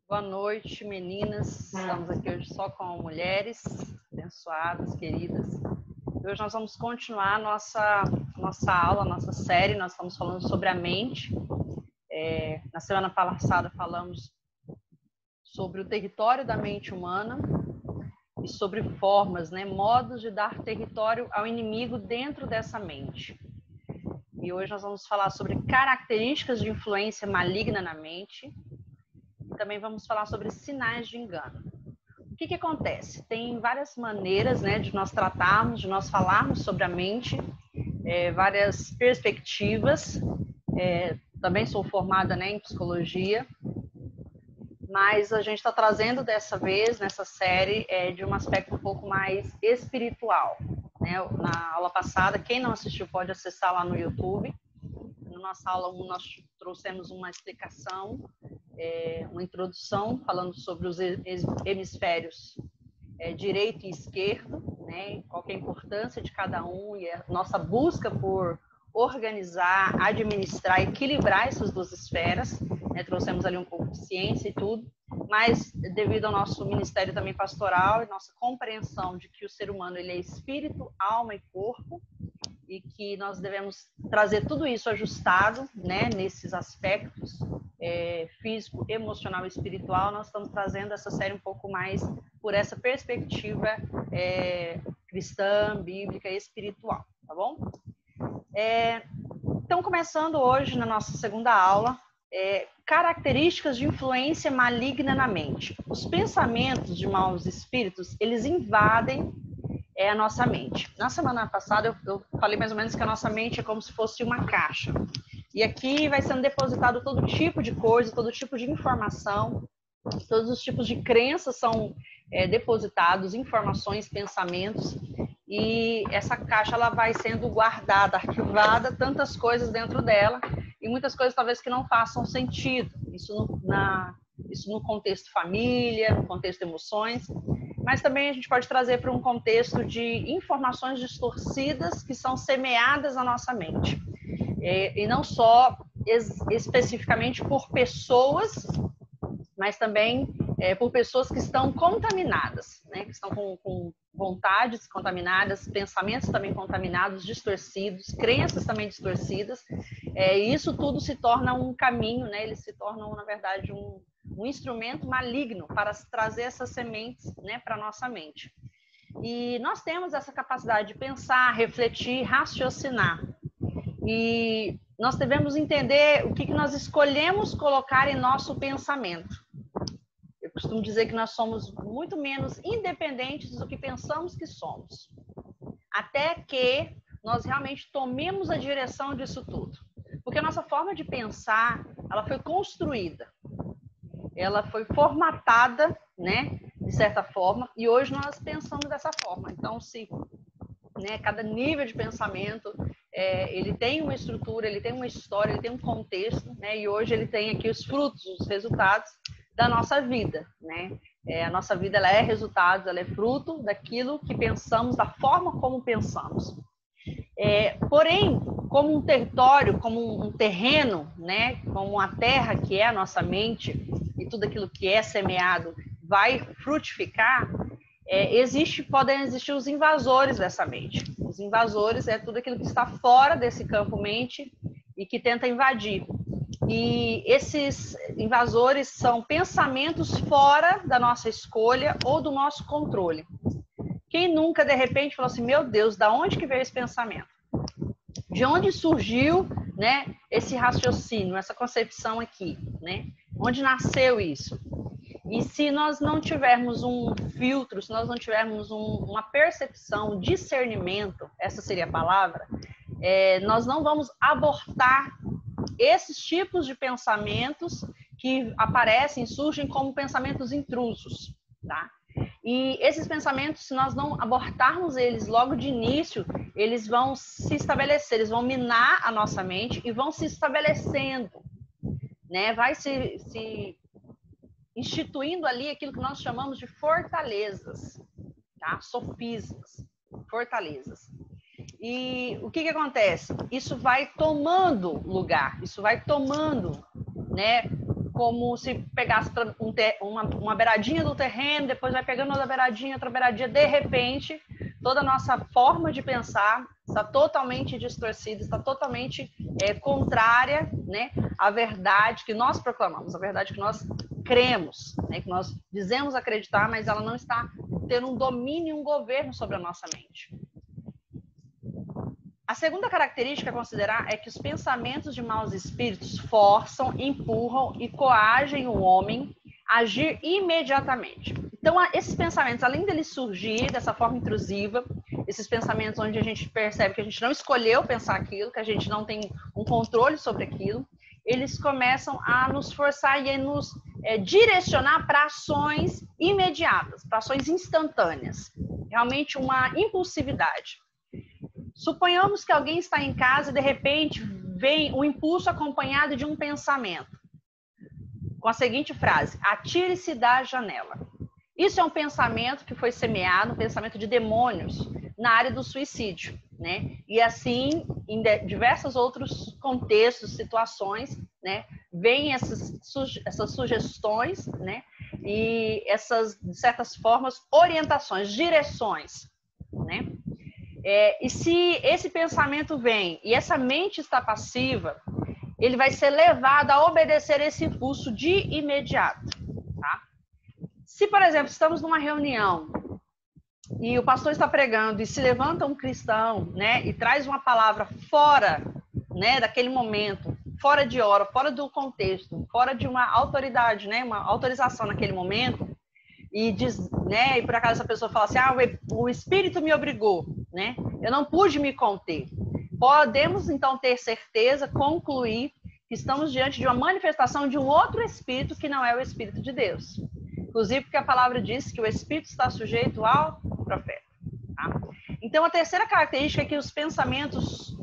Boa noite, meninas. Estamos aqui hoje só com mulheres abençoadas, queridas. Hoje nós vamos continuar a nossa aula, nossa série. Nós estamos falando sobre a mente. Na semana passada falamos sobre o território da mente humana e sobre formas, modos de dar território ao inimigo dentro dessa mente. E hoje nós vamos falar sobre características de influência maligna na mente. Também vamos falar sobre sinais de engano. O que acontece? Tem várias maneiras de nós tratarmos, de nós falarmos sobre a mente, várias perspectivas. Também sou formada em psicologia, mas a gente está trazendo dessa vez, nessa série, de um aspecto um pouco mais espiritual. Na aula passada, quem não assistiu pode acessar lá no YouTube. Na nossa aula 1, nós trouxemos uma explicação, uma introdução falando sobre os hemisférios direito e esquerdo, qual que é a importância de cada um e a nossa busca por organizar, administrar, equilibrar essas duas esferas. Trouxemos ali um pouco de ciência e tudo, mas devido ao nosso ministério também pastoral e nossa compreensão de que o ser humano ele é espírito, alma e corpo, e que nós devemos trazer tudo isso ajustado, nesses aspectos físico, emocional e espiritual. Nós estamos trazendo essa série um pouco mais por essa perspectiva cristã, bíblica e espiritual, tá bom? Então, começando hoje na nossa segunda aula, características de influência maligna na mente. Os pensamentos de maus espíritos, eles invadem a nossa mente. Na semana passada eu falei mais ou menos que a nossa mente é como se fosse uma caixa. E aqui vai sendo depositado todo tipo de coisa, todo tipo de informação, todos os tipos de crenças são depositados, informações, pensamentos, e essa caixa ela vai sendo guardada, arquivada, tantas coisas dentro dela, e muitas coisas talvez que não façam sentido. Isso no contexto família, no contexto emoções, mas também a gente pode trazer para um contexto de informações distorcidas que são semeadas na nossa mente. E não só especificamente por pessoas, mas também por pessoas que estão contaminadas, que estão com vontades contaminadas, pensamentos também contaminados, distorcidos, crenças também distorcidas. E isso tudo se torna um caminho, eles se tornam, na verdade, um instrumento maligno para trazer essas sementes para a nossa mente. E nós temos essa capacidade de pensar, refletir, raciocinar. E nós devemos entender o que nós escolhemos colocar em nosso pensamento. Eu costumo dizer que nós somos muito menos independentes do que pensamos que somos. Até que nós realmente tomemos a direção disso tudo. Porque a nossa forma de pensar, ela foi construída. Ela foi formatada, de certa forma, e hoje nós pensamos dessa forma. Então, se cada nível de pensamento, ele tem uma estrutura, ele tem uma história, ele tem um contexto, e hoje ele tem aqui os frutos, os resultados da nossa vida, a nossa vida ela é resultado, ela é fruto daquilo que pensamos, da forma como pensamos. Porém, como um território, como um terreno, como uma terra que é a nossa mente, e tudo aquilo que é semeado vai frutificar, podem existir os invasores dessa mente. Os invasores é tudo aquilo que está fora desse campo mente e que tenta invadir. E esses invasores são pensamentos fora da nossa escolha ou do nosso controle. Quem nunca, de repente, falou assim, meu Deus, da onde que veio esse pensamento? De onde surgiu, esse raciocínio, essa concepção aqui, Onde nasceu isso? E se nós não tivermos um filtro, se nós não tivermos uma percepção, um discernimento, essa seria a palavra, nós não vamos abortar esses tipos de pensamentos que aparecem, surgem como pensamentos intrusos, tá? E esses pensamentos, se nós não abortarmos eles logo de início, eles vão se estabelecer, eles vão minar a nossa mente e vão se estabelecendo, Vai se instituindo ali aquilo que nós chamamos de fortalezas, tá? Sofismas, fortalezas. E o que acontece? Isso vai tomando lugar, isso vai tomando, como se pegasse uma beiradinha do terreno, depois vai pegando outra beiradinha, de repente, toda a nossa forma de pensar está totalmente distorcida, está totalmente contrária, né, à verdade que nós proclamamos, à verdade que nós cremos, né, que nós dizemos acreditar, mas ela não está tendo um domínio, um governo sobre a nossa mente. A segunda característica a considerar é que os pensamentos de maus espíritos forçam, empurram e coagem o homem a agir imediatamente. Então, esses pensamentos, além deles surgir dessa forma intrusiva, esses pensamentos onde a gente percebe que a gente não escolheu pensar aquilo, que a gente não tem um controle sobre aquilo, eles começam a nos forçar e a nos direcionar para ações imediatas, para ações instantâneas. Realmente uma impulsividade. Suponhamos que alguém está em casa e, de repente, vem um impulso acompanhado de um pensamento, com a seguinte frase: atire-se da janela. Isso é um pensamento que foi semeado, um pensamento de demônios na área do suicídio, né? E assim, em diversos outros contextos, situações, né? Vêm essas sugestões, né? E essas, de certas formas, orientações, direções, né? E se esse pensamento vem e essa mente está passiva, ele vai ser levado a obedecer esse impulso de imediato. Tá? Se, por exemplo, estamos numa reunião e o pastor está pregando e se levanta um cristão, né, e traz uma palavra fora, né, daquele momento, fora de hora, fora do contexto, fora de uma autoridade, né, uma autorização naquele momento, e diz, né, e por acaso essa pessoa fala assim: o espírito me obrigou, né? Eu não pude me conter. Podemos então ter certeza, concluir que estamos diante de uma manifestação de um outro espírito que não é o espírito de Deus. Inclusive porque a palavra diz que o espírito está sujeito ao profeta. Tá? Então a terceira característica é que os pensamentos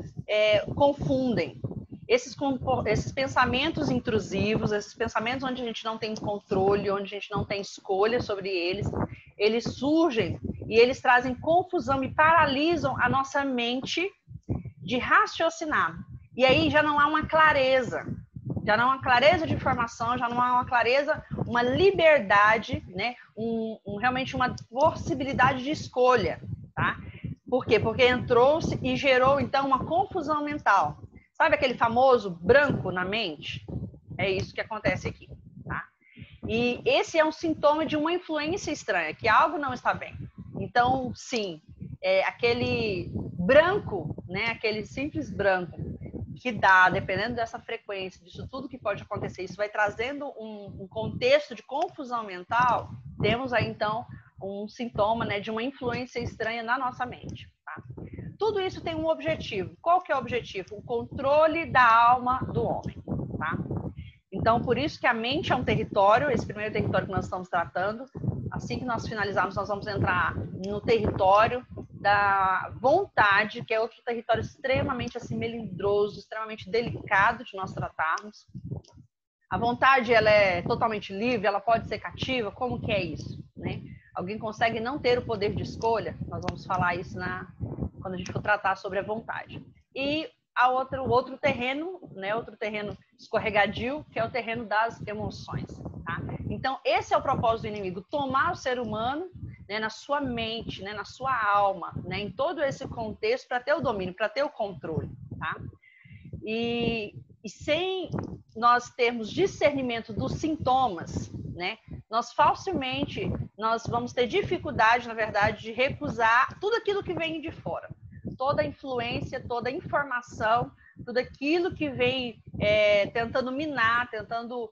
confundem. Esses pensamentos intrusivos, esses pensamentos onde a gente não tem controle, onde a gente não tem escolha sobre eles, eles surgem e eles trazem confusão e paralisam a nossa mente de raciocinar. E aí já não há uma clareza, já não há uma clareza de informação, já não há uma clareza, uma liberdade, né? Realmente uma possibilidade de escolha, tá? Por quê? Porque entrou-se e gerou, então, uma confusão mental. Sabe aquele famoso branco na mente? É isso que acontece aqui, tá? E esse é um sintoma de uma influência estranha, que algo não está bem. Então, sim, aquele branco, né, aquele simples branco, que dá, dependendo dessa frequência, disso tudo que pode acontecer, isso vai trazendo um contexto de confusão mental, temos aí, então, um sintoma, né, de uma influência estranha na nossa mente, tá? Tudo isso tem um objetivo. Qual que é o objetivo? O controle da alma do homem, tá? Então, por isso que a mente é um território, esse primeiro território que nós estamos tratando. Assim que nós finalizarmos, nós vamos entrar no território da vontade, que é outro território extremamente assim, melindroso, extremamente delicado de nós tratarmos. A vontade, ela é totalmente livre, ela pode ser cativa, como que é isso, né? Alguém consegue não ter o poder de escolha? Nós vamos falar isso quando a gente for tratar sobre a vontade. E o outro terreno, né, outro terreno escorregadio, que é o terreno das emoções. Tá? Então, esse é o propósito do inimigo, tomar o ser humano, né, na sua mente, né, na sua alma, né, em todo esse contexto, para ter o domínio, para ter o controle. Tá? E sem nós termos discernimento dos sintomas, né, nós facilmente vamos ter dificuldade, na verdade, de recusar tudo aquilo que vem de fora. Toda a influência, toda a informação, tudo aquilo que vem tentando minar, tentando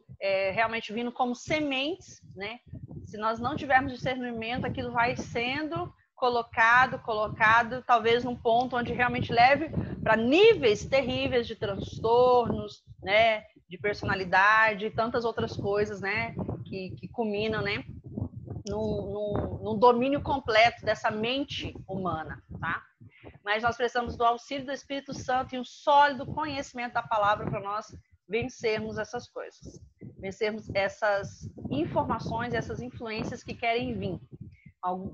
realmente vindo como sementes, né? Se nós não tivermos discernimento, aquilo vai sendo colocado, talvez num ponto onde realmente leve para níveis terríveis de transtornos, né? De personalidade, tantas outras coisas, né? Que culminam, né? Num domínio completo dessa mente humana, tá? Mas nós precisamos do auxílio do Espírito Santo e um sólido conhecimento da palavra para nós vencermos essas coisas, vencermos essas informações, essas influências que querem vir.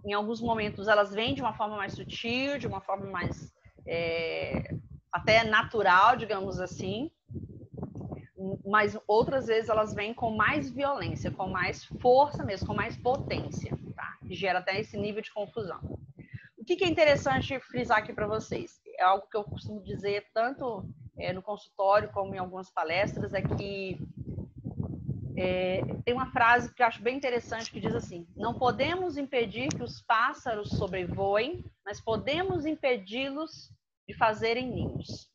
Em alguns momentos elas vêm de uma forma mais sutil, de uma forma mais até natural, digamos assim, mas outras vezes elas vêm com mais violência, com mais força mesmo, com mais potência, tá? Que gera até esse nível de confusão. O que é interessante frisar aqui para vocês? É algo que eu costumo dizer tanto no consultório como em algumas palestras, é que tem uma frase que eu acho bem interessante que diz assim: não podemos impedir que os pássaros sobrevoem, mas podemos impedi-los de fazerem ninhos.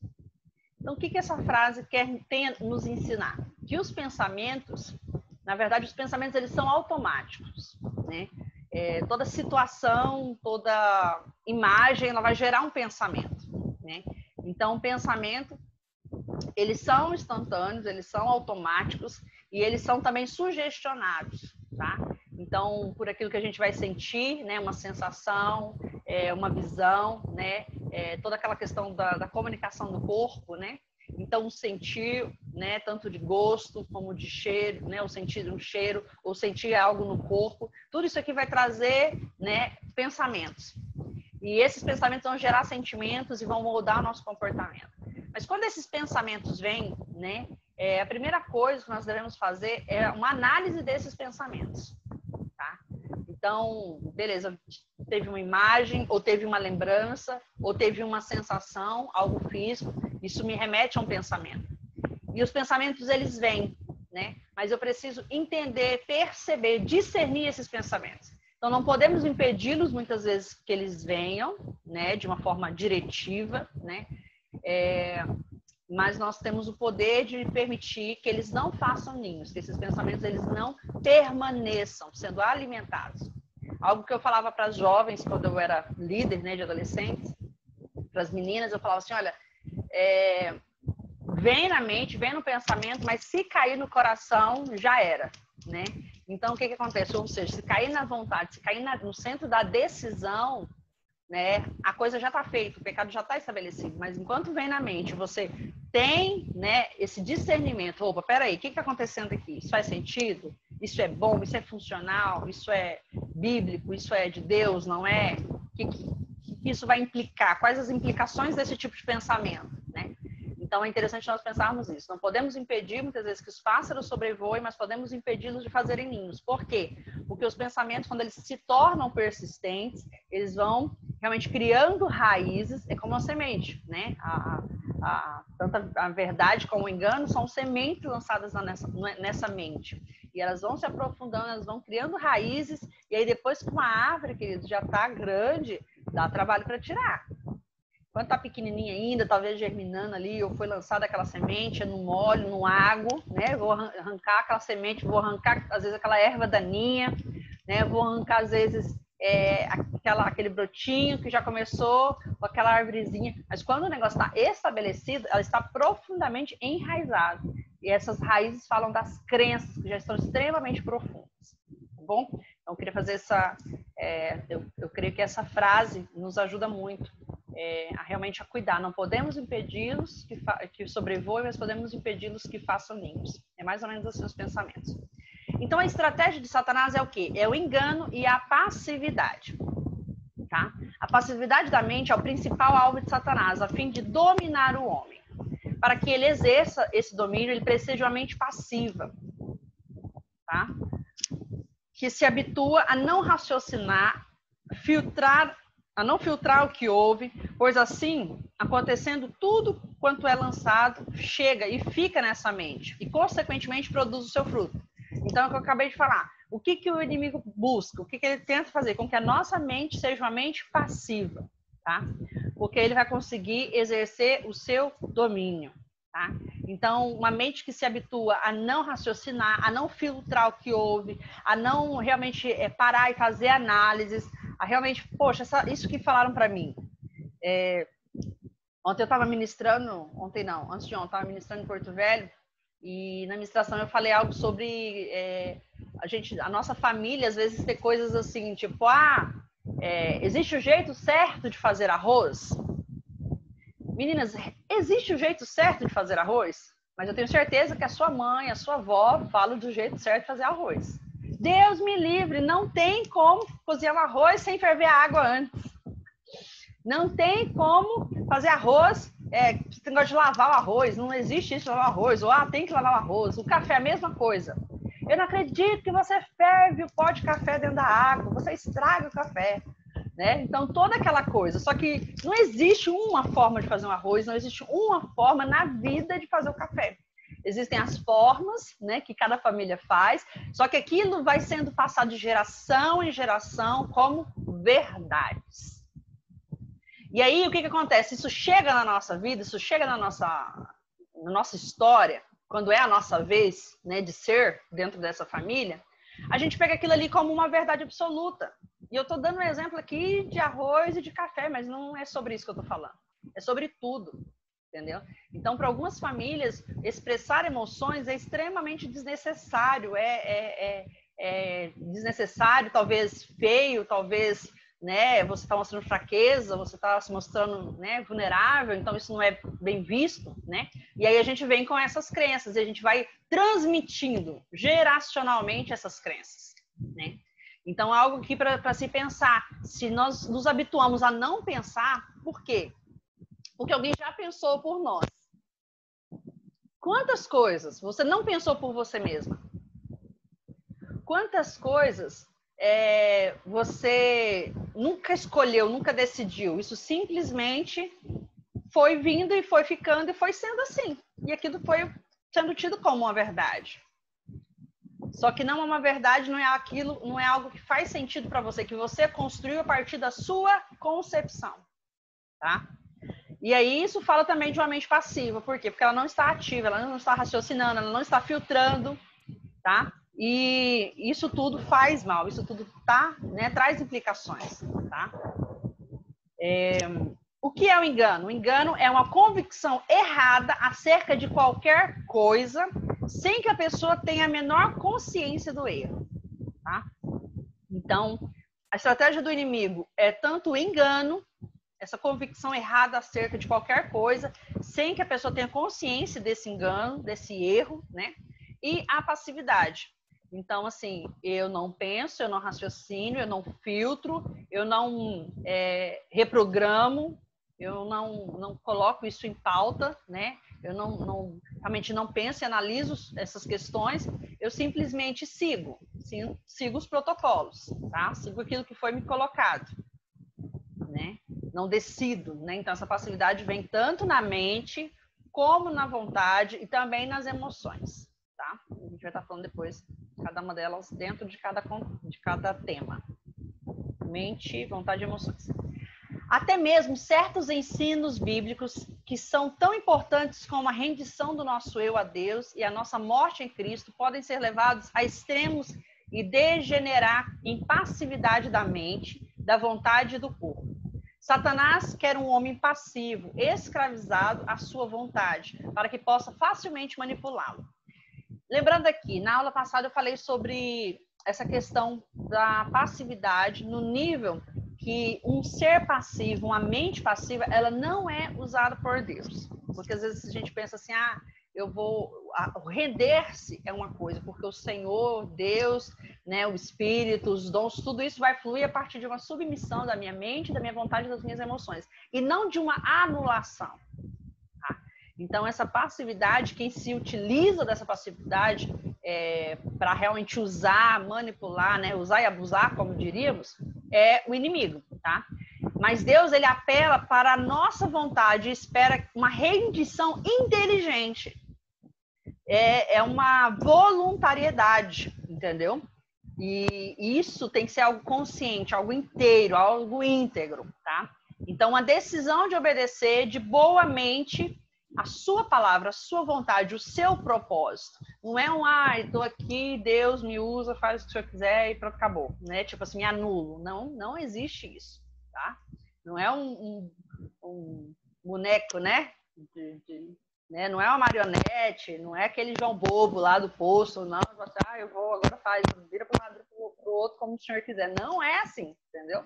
Então, o que essa frase quer nos ensinar? Que os pensamentos, na verdade, os pensamentos eles são automáticos, né? Toda situação, toda imagem, ela vai gerar um pensamento, né? Então, o pensamento, eles são instantâneos, eles são automáticos e eles são também sugestionados, tá? Então, por aquilo que a gente vai sentir, né? Uma sensação, uma visão, né? Toda aquela questão da comunicação do corpo, né? Então, sentir, né? Tanto de gosto como de cheiro, né? Ou sentir um cheiro, ou sentir algo no corpo, tudo isso aqui vai trazer, né? Pensamentos. E esses pensamentos vão gerar sentimentos e vão moldar o nosso comportamento. Mas quando esses pensamentos vêm, né? A primeira coisa que nós devemos fazer é uma análise desses pensamentos, tá? Então, beleza, teve uma imagem, ou teve uma lembrança, ou teve uma sensação, algo físico, isso me remete a um pensamento. E os pensamentos, eles vêm, né? Mas eu preciso entender, perceber, discernir esses pensamentos. Então, não podemos impedi-los, muitas vezes, que eles venham, né? De uma forma diretiva, né? Mas nós temos o poder de permitir que eles não façam ninhos, que esses pensamentos eles não permaneçam sendo alimentados. Algo que eu falava para as jovens quando eu era líder, né, de adolescentes, para as meninas, eu falava assim, olha, vem na mente, vem no pensamento, mas se cair no coração, já era, né? Então, o que acontece? Ou seja, se cair na vontade, se cair no centro da decisão, né, a coisa já está feita, o pecado já está estabelecido, mas enquanto vem na mente, você tem, né, esse discernimento, opa, peraí, o que está acontecendo aqui? Isso faz sentido? Isso é bom? Isso é funcional? Isso é bíblico? Isso é de Deus? Não é? O que isso vai implicar? Quais as implicações desse tipo de pensamento, né? Então é interessante nós pensarmos isso. Não podemos impedir, muitas vezes, que os pássaros sobrevoem, mas podemos impedi-los de fazerem ninhos. Por quê? Porque os pensamentos, quando eles se tornam persistentes, eles vão realmente criando raízes, é como uma semente, né? Tanto a verdade como o engano são sementes lançadas nessa mente. E elas vão se aprofundando, elas vão criando raízes, e aí depois que uma árvore, querido, já está grande, dá trabalho para tirar. Quando está pequenininha ainda, talvez germinando ali, ou foi lançada aquela semente no molho, no água, né? Vou arrancar aquela semente, vou arrancar, às vezes, aquela erva daninha, né? Vou arrancar, às vezes, aquele brotinho que já começou, ou aquela árvorezinha. Mas quando o negócio está estabelecido, ela está profundamente enraizada. E essas raízes falam das crenças, que já estão extremamente profundas. Tá bom? Então, eu queria fazer essa... eu creio que essa frase nos ajuda muito. Realmente a cuidar. Não podemos impedi-los que sobrevoem, mas podemos impedi-los que façam ninhos. É mais ou menos assim os pensamentos. Então, a estratégia de Satanás é o quê? É o engano e a passividade. Tá? A passividade da mente é o principal alvo de Satanás, a fim de dominar o homem. Para que ele exerça esse domínio, ele precisa de uma mente passiva. Tá? Que se habitua a não raciocinar, a não filtrar o que ouve, pois assim, acontecendo tudo quanto é lançado, chega e fica nessa mente, e consequentemente produz o seu fruto. Então, é o que eu acabei de falar. O que o inimigo busca? O que ele tenta fazer? Com que a nossa mente seja uma mente passiva, tá? Porque ele vai conseguir exercer o seu domínio, tá? Então, uma mente que se habitua a não raciocinar, a não filtrar o que ouve, a não realmente parar e fazer análises, a realmente, poxa, isso que falaram para mim. Ontem eu estava ministrando, antes de ontem, eu estava ministrando em Porto Velho, e na ministração eu falei algo sobre a nossa família, às vezes, ter coisas assim, tipo, existe o jeito certo de fazer arroz? Meninas, existe o jeito certo de fazer arroz? Mas eu tenho certeza que a sua mãe, a sua avó falam do jeito certo de fazer arroz. Deus me livre, não tem como cozinhar um arroz sem ferver a água antes. Não tem como fazer arroz Esse negócio de lavar o arroz, não existe isso, lavar o arroz, ou tem que lavar o arroz. O café é a mesma coisa. Eu não acredito que você ferve o pó de café dentro da água, você estraga o café. Né? Então, toda aquela coisa. Só que não existe uma forma de fazer um arroz, não existe uma forma na vida de fazer o café. Existem as formas, né, que cada família faz, só que aquilo vai sendo passado de geração em geração como verdades. E aí, o que acontece? Isso chega na nossa vida, isso chega na nossa história, quando é a nossa vez, né, de ser dentro dessa família, a gente pega aquilo ali como uma verdade absoluta. E eu estou dando um exemplo aqui de arroz e de café, mas não é sobre isso que eu estou falando. É sobre tudo, entendeu? Então, para algumas famílias, expressar emoções é extremamente desnecessário. É desnecessário, talvez feio, talvez, né, você está mostrando fraqueza, você está se mostrando, né, vulnerável, então isso não é bem visto, né? E aí a gente vem com essas crenças e a gente vai transmitindo geracionalmente essas crenças, né? Então, é algo aqui para se pensar. Se nós nos habituamos a não pensar, por quê? Porque alguém já pensou por nós. Quantas coisas você não pensou por você mesma? Quantas coisas você nunca escolheu, nunca decidiu? Isso simplesmente foi vindo e foi ficando e foi sendo assim. E aquilo foi sendo tido como uma verdade. Só que não é uma verdade, não é aquilo, não é algo que faz sentido para você, que você construiu a partir da sua concepção, tá? E aí isso fala também de uma mente passiva, por quê? Porque ela não está ativa, ela não está raciocinando, ela não está filtrando, tá? E isso tudo faz mal, isso tudo tá, né, traz implicações, tá? O que é o engano? O engano é uma convicção errada acerca de qualquer coisa, sem que a pessoa tenha a menor consciência do erro, tá? Então, a estratégia do inimigo é tanto o engano, essa convicção errada acerca de qualquer coisa, sem que a pessoa tenha consciência desse engano, desse erro, né? E a passividade. Então, assim, eu não penso, eu não raciocínio, eu não filtro, eu não reprogramo, eu não coloco isso em pauta, né? Eu realmente não penso e analiso essas questões, eu simplesmente sigo os protocolos, tá? Sigo aquilo que foi me colocado, né? Não decido, né? Então, essa passividade vem tanto na mente, como na vontade e também nas emoções, tá? A gente vai estar falando depois cada uma delas dentro de cada tema. Mente, vontade e emoções. Até mesmo certos ensinos bíblicos que são tão importantes como a rendição do nosso eu a Deus e a nossa morte em Cristo podem ser levados a extremos e degenerar em passividade da mente, da vontade e do corpo. Satanás quer um homem passivo, escravizado à sua vontade, para que possa facilmente manipulá-lo. Lembrando aqui, na aula passada eu falei sobre essa questão da passividade no nível que um ser passivo, uma mente passiva, ela não é usada por Deus. Porque às vezes a gente pensa assim, render-se é uma coisa, porque o Senhor, Deus, né, o Espírito, os dons, tudo isso vai fluir a partir de uma submissão da minha mente, da minha vontade e das minhas emoções, e não de uma anulação. Tá? Então, essa passividade, quem se utiliza dessa passividade para realmente usar, manipular, né, usar e abusar, como diríamos, é o inimigo, tá? Mas Deus, ele apela para a nossa vontade e espera uma rendição inteligente. É uma voluntariedade, entendeu? E isso tem que ser algo consciente, algo inteiro, algo íntegro, tá? Então, a decisão de obedecer de boa mente a sua palavra, a sua vontade, o seu propósito. Não é estou aqui, Deus me usa, faz o que o senhor quiser e pronto, acabou. Né? Tipo assim, me anulo. Não existe isso, tá? Não é um boneco, né? Né? Não é uma marionete, não é aquele João Bobo lá do poço, não, eu vou, agora faz, vira para um lado, para o outro, como o senhor quiser. Não é assim, entendeu?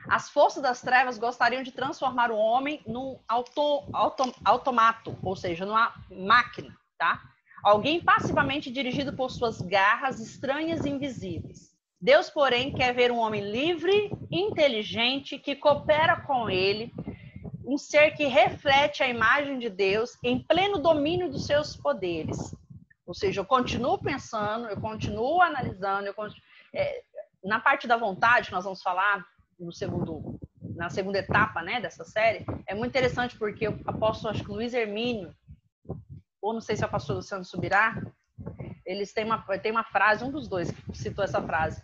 As forças das trevas gostariam de transformar o homem num automato, ou seja, numa máquina, tá? Alguém passivamente dirigido por suas garras estranhas e invisíveis. Deus, porém, quer ver um homem livre, inteligente, que coopera com ele, um ser que reflete a imagem de Deus em pleno domínio dos seus poderes. Ou seja, eu continuo pensando, eu continuo analisando, na parte da vontade, que nós vamos falar na segunda etapa, né, dessa série, é muito interessante porque o apóstolo, acho que Luiz Hermínio, ou não sei se é o pastor Luciano Subirá, eles têm uma frase, um dos dois que citou essa frase,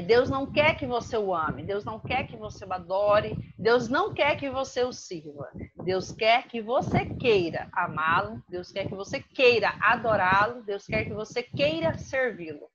Deus não quer que você o ame, Deus não quer que você o adore, Deus não quer que você o sirva, Deus quer que você queira amá-lo, Deus quer que você queira adorá-lo, Deus quer que você queira servi-lo.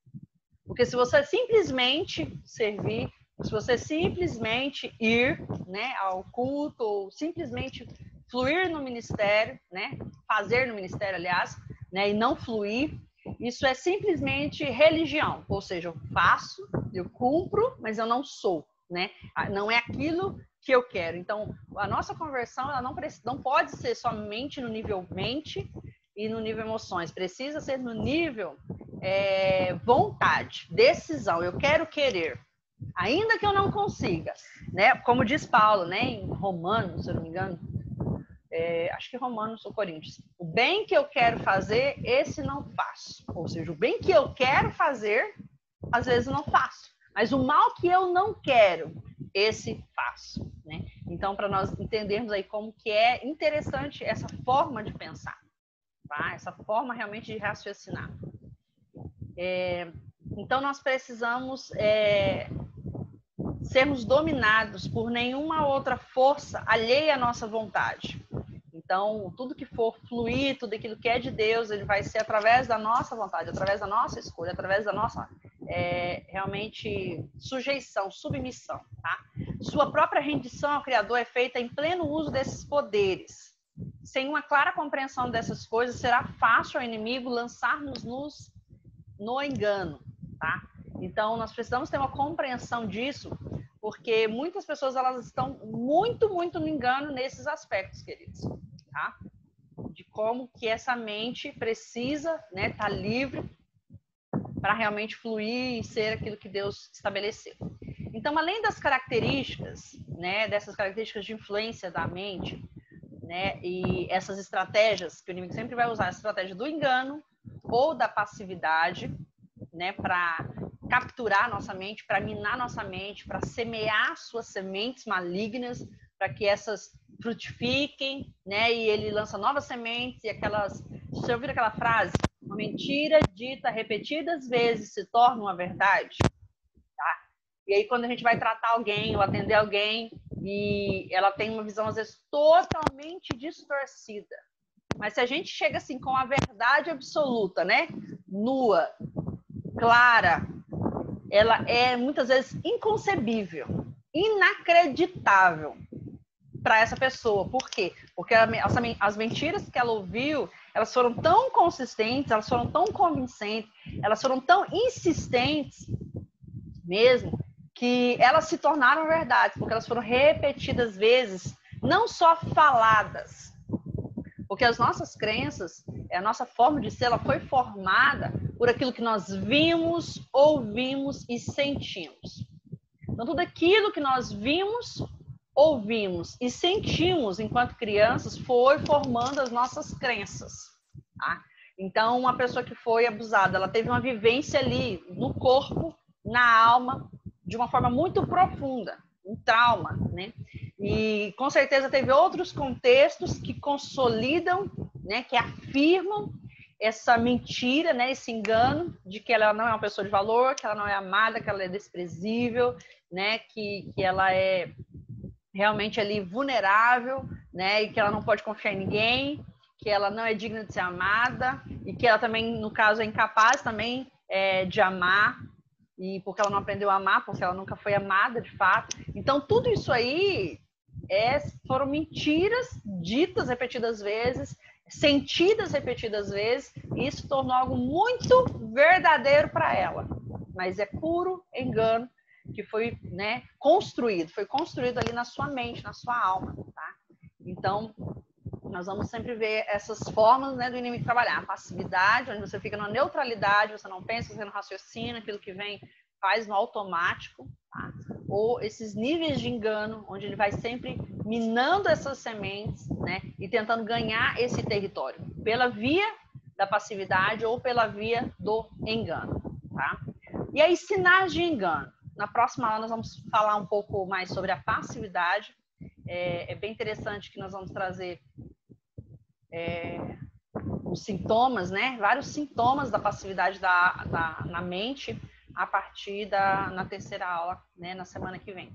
Porque se você simplesmente servir, se você simplesmente ir, né, ao culto, ou simplesmente fluir no ministério, né, fazer no ministério, aliás, né, e não fluir, isso é simplesmente religião, ou seja, eu faço, eu cumpro, mas eu não sou, né? Não é aquilo que eu quero. Então, a nossa conversão ela não pode ser somente no nível mente e no nível emoções, precisa ser no nível vontade, decisão, eu quero querer, ainda que eu não consiga, né? Como diz Paulo, né, em Romanos, se eu não me engano, acho que Romanos ou Coríntios, o bem que eu quero fazer, esse não faço. Ou seja, o bem que eu quero fazer, às vezes não faço. Mas o mal que eu não quero, esse faço. Né? Então, para nós entendermos aí como que é interessante essa forma de pensar. Tá? Essa forma realmente de raciocinar. Então, nós precisamos sermos dominados por nenhuma outra força alheia à nossa vontade. Então, tudo que for fluir, tudo aquilo que é de Deus, ele vai ser através da nossa vontade, através da nossa escolha, através da nossa, realmente, sujeição, submissão. Tá? Sua própria rendição ao Criador é feita em pleno uso desses poderes. Sem uma clara compreensão dessas coisas, será fácil ao inimigo lançar-nos no engano. Tá? Então, nós precisamos ter uma compreensão disso, porque muitas pessoas elas estão muito, muito no engano nesses aspectos, queridos. Tá? De como que essa mente precisa, né, estar livre para realmente fluir e ser aquilo que Deus estabeleceu. Então, além das características, né, dessas características de influência da mente, né, e essas estratégias que o inimigo sempre vai usar, a estratégia do engano ou da passividade, né, para capturar nossa mente, para minar nossa mente, para semear suas sementes malignas, para que essas frutifiquem, né? E ele lança novas sementes e aquelas... Você ouviu aquela frase? Uma mentira dita repetidas vezes se torna uma verdade, tá? E aí quando a gente vai tratar alguém ou atender alguém e ela tem uma visão às vezes totalmente distorcida, mas se a gente chega assim com a verdade absoluta, né? Nua, clara, ela é muitas vezes inconcebível, inacreditável para essa pessoa. Por quê? Porque as mentiras que ela ouviu, elas foram tão consistentes, elas foram tão convincentes, elas foram tão insistentes mesmo, que elas se tornaram verdades, porque elas foram repetidas vezes, não só faladas, porque as nossas crenças, a nossa forma de ser, ela foi formada por aquilo que nós vimos, ouvimos e sentimos. Então, tudo aquilo que nós vimos, ouvimos e sentimos enquanto crianças foi formando as nossas crenças. Tá? Então, uma pessoa que foi abusada, ela teve uma vivência ali no corpo, na alma, de uma forma muito profunda, um trauma, né? E com certeza teve outros contextos que consolidam, né, que afirmam essa mentira, né, esse engano de que ela não é uma pessoa de valor, que ela não é amada, que ela é desprezível, né, que ela é realmente ali vulnerável, né, e que ela não pode confiar em ninguém, que ela não é digna de ser amada e que ela também, no caso, é incapaz também de amar, e porque ela não aprendeu a amar, porque ela nunca foi amada de fato. Então, tudo isso aí foram mentiras ditas repetidas vezes, sentidas repetidas vezes, e isso tornou algo muito verdadeiro para ela. Mas é puro engano que foi, né, foi construído ali na sua mente, na sua alma. Tá? Então, nós vamos sempre ver essas formas, né, do inimigo trabalhar. A passividade, onde você fica na neutralidade, você não pensa, você não raciocina, aquilo que vem faz no automático. Tá? Ou esses níveis de engano, onde ele vai sempre minando essas sementes, né, e tentando ganhar esse território pela via da passividade ou pela via do engano, tá? E aí, sinais de engano. Na próxima aula nós vamos falar um pouco mais sobre a passividade. É bem interessante que nós vamos trazer os sintomas, né? Vários sintomas da passividade na mente a partir na terceira aula, né? Na semana que vem.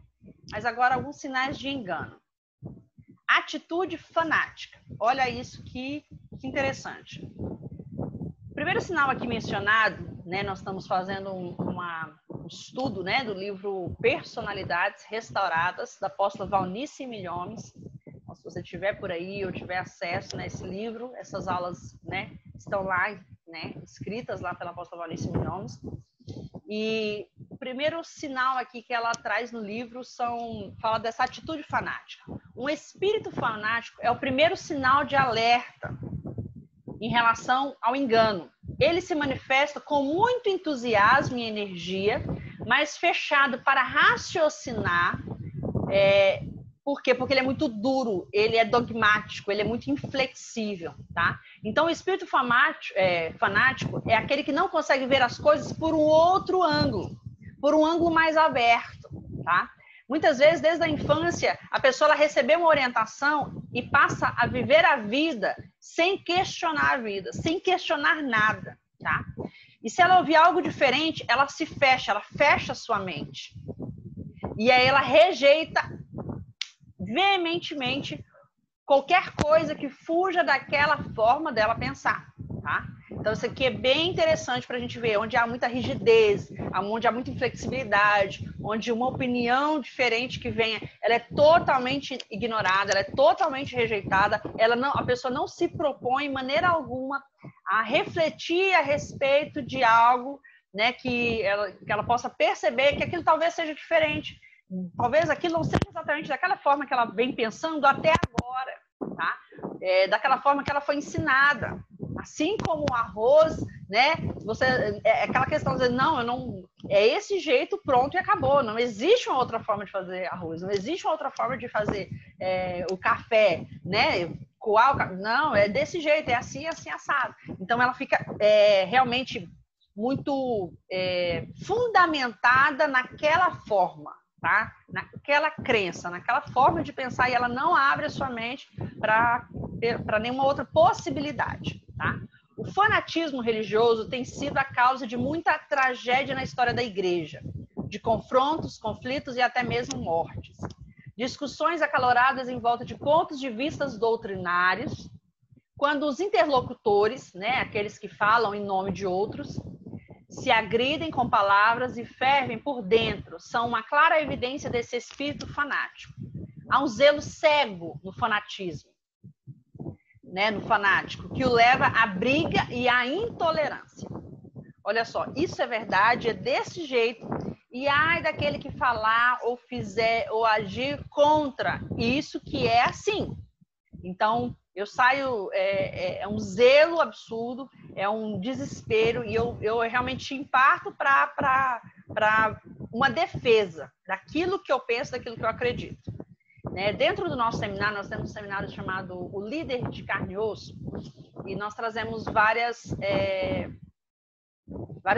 Mas agora alguns sinais de engano. Atitude fanática. Olha isso que interessante. O primeiro sinal aqui mencionado, né? Nós estamos fazendo um estudo, né? Do livro Personalidades Restauradas, da apóstola Valnice Milhomes. Então, se você tiver por aí ou tiver acesso nesse livro, essas aulas, né? Estão lá, né? Escritas lá pela apóstola Valnice Milhomes. E o primeiro sinal aqui que ela traz no livro fala dessa atitude fanática. Um espírito fanático é o primeiro sinal de alerta em relação ao engano. Ele se manifesta com muito entusiasmo e energia, mas fechado para raciocinar. Por quê? Porque ele é muito duro, ele é dogmático, ele é muito inflexível, tá? Então, o espírito fanático é aquele que não consegue ver as coisas por um outro ângulo, por um ângulo mais aberto, tá? Muitas vezes, desde a infância, a pessoa ela recebeu uma orientação e passa a viver a vida sem questionar a vida, sem questionar nada, tá? E se ela ouvir algo diferente, ela se fecha, ela fecha a sua mente. E aí ela rejeita veementemente qualquer coisa que fuja daquela forma dela pensar, tá? Então, isso aqui é bem interessante para a gente ver, onde há muita rigidez, onde há muita inflexibilidade, onde uma opinião diferente que venha, ela é totalmente ignorada, ela é totalmente rejeitada, a pessoa não se propõe, de maneira alguma, a refletir a respeito de algo, né, que ela possa perceber que aquilo talvez seja diferente. Talvez aquilo não seja exatamente daquela forma que ela vem pensando até agora, tá? Daquela forma que ela foi ensinada. Assim como o arroz, né? Aquela questão de dizer, não, é esse jeito, pronto e acabou. Não existe uma outra forma de fazer arroz, não existe uma outra forma de fazer o café, né? Coar não, é desse jeito, é assim, assado. Então ela fica realmente muito fundamentada naquela forma. Tá? Naquela crença, naquela forma de pensar, e ela não abre a sua mente para nenhuma outra possibilidade. Tá? O fanatismo religioso tem sido a causa de muita tragédia na história da igreja, de confrontos, conflitos e até mesmo mortes. Discussões acaloradas em volta de pontos de vista doutrinários, quando os interlocutores, né, aqueles que falam em nome de outros, se agridem com palavras e fervem por dentro, são uma clara evidência desse espírito fanático. Há um zelo cego no fanatismo, né, no fanático, que o leva à briga e à intolerância. Olha só, isso é verdade, é desse jeito, e ai daquele que falar ou fizer ou agir contra isso que é assim. Então, eu saio, é um zelo absurdo, é um desespero, e eu realmente imparto para uma defesa daquilo que eu penso, daquilo que eu acredito. Né? Dentro do nosso seminário, nós temos um seminário chamado O Líder de Carne e Osso, e nós trazemos várias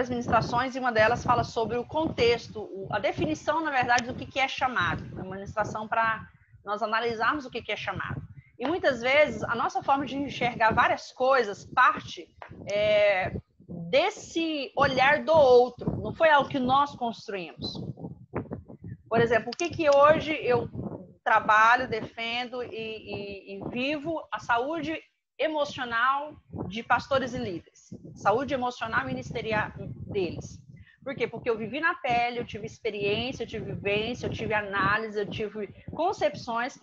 ministrações, e uma delas fala sobre o contexto, a definição, na verdade, do que é chamado. É uma ministração para nós analisarmos o que é chamado. E muitas vezes a nossa forma de enxergar várias coisas parte desse olhar do outro, não foi algo que nós construímos. Por exemplo, o que hoje eu trabalho, defendo e vivo a saúde emocional de pastores e líderes, saúde emocional ministerial deles. Por quê? Porque eu vivi na pele, eu tive experiência, eu tive vivência, eu tive análise, eu tive concepções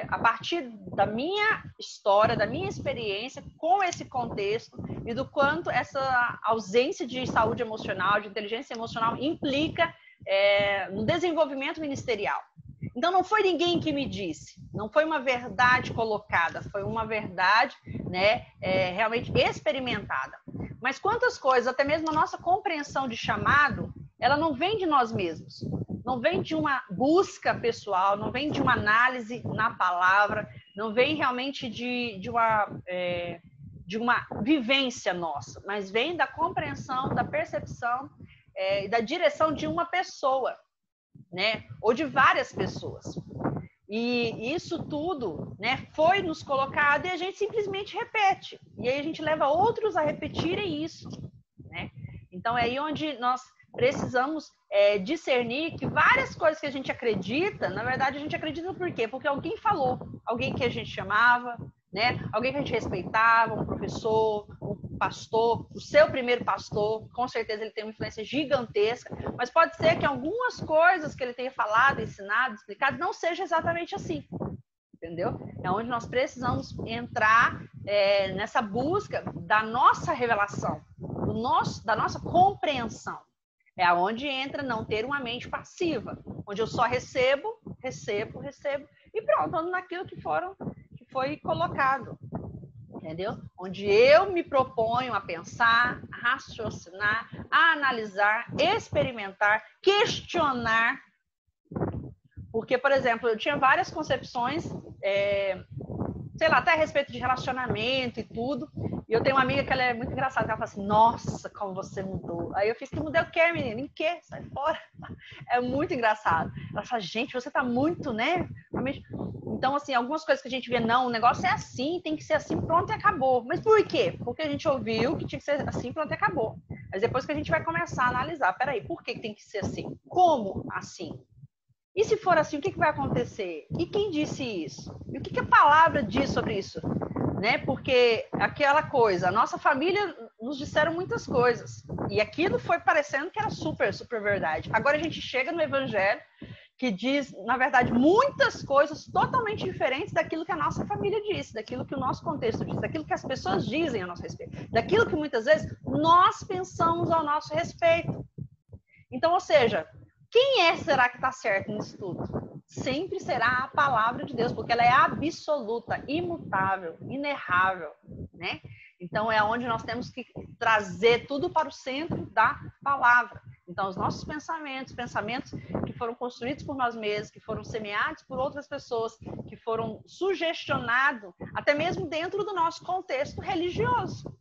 a partir da minha história, da minha experiência com esse contexto e do quanto essa ausência de saúde emocional, de inteligência emocional implica no desenvolvimento ministerial. Então, não foi ninguém que me disse, não foi uma verdade colocada, foi uma verdade, né, realmente experimentada. Mas quantas coisas, até mesmo a nossa compreensão de chamado, ela não vem de nós mesmos. não vem de uma busca pessoal, não vem de uma análise na palavra, não vem realmente de uma vivência nossa, mas vem da compreensão, da percepção e da direção de uma pessoa, né? Ou de várias pessoas. E isso tudo, né, foi nos colocado e a gente simplesmente repete. E aí a gente leva outros a repetirem isso, né? Então é aí onde nós precisamos discernir que várias coisas que a gente acredita, na verdade a gente acredita por quê? Porque alguém falou, alguém que a gente chamava, né? Alguém que a gente respeitava, um professor, um pastor, o seu primeiro pastor, com certeza ele tem uma influência gigantesca, mas pode ser que algumas coisas que ele tenha falado, ensinado, explicado, não seja exatamente assim, entendeu? É onde nós precisamos entrar nessa busca da nossa revelação, da nossa compreensão. É aonde entra não ter uma mente passiva, onde eu só recebo, e pronto, ando naquilo que foi colocado, entendeu? Onde eu me proponho a pensar, a raciocinar, a analisar, experimentar, questionar. Porque, por exemplo, eu tinha várias concepções, sei lá, até a respeito de relacionamento e tudo. E eu tenho uma amiga que ela é muito engraçada, que ela fala assim, nossa, como você mudou. Aí eu fiz, que mudei o quê, menina? Em quê? Sai fora. É muito engraçado. Ela fala, gente, você tá muito, né? Então, assim, algumas coisas que a gente vê, não, o negócio é assim, tem que ser assim, pronto e acabou. Mas por quê? Porque a gente ouviu que tinha que ser assim, pronto e acabou. Mas depois que a gente vai começar a analisar, peraí, por que tem que ser assim? Como assim? E se for assim, o que vai acontecer? E quem disse isso? E o que a palavra diz sobre isso? Né? Porque aquela coisa, a nossa família nos disseram muitas coisas. E aquilo foi parecendo que era super, super verdade. Agora a gente chega no Evangelho, que diz, na verdade, muitas coisas totalmente diferentes daquilo que a nossa família disse, daquilo que o nosso contexto diz, daquilo que as pessoas dizem a nosso respeito, daquilo que muitas vezes nós pensamos ao nosso respeito. Então, ou seja, quem será que está certo nisso tudo? Sempre será a palavra de Deus, porque ela é absoluta, imutável, inerrável, né? Então, é onde nós temos que trazer tudo para o centro da palavra. Então, os nossos pensamentos que foram construídos por nós mesmos, que foram semeados por outras pessoas, que foram sugestionados, até mesmo dentro do nosso contexto religioso,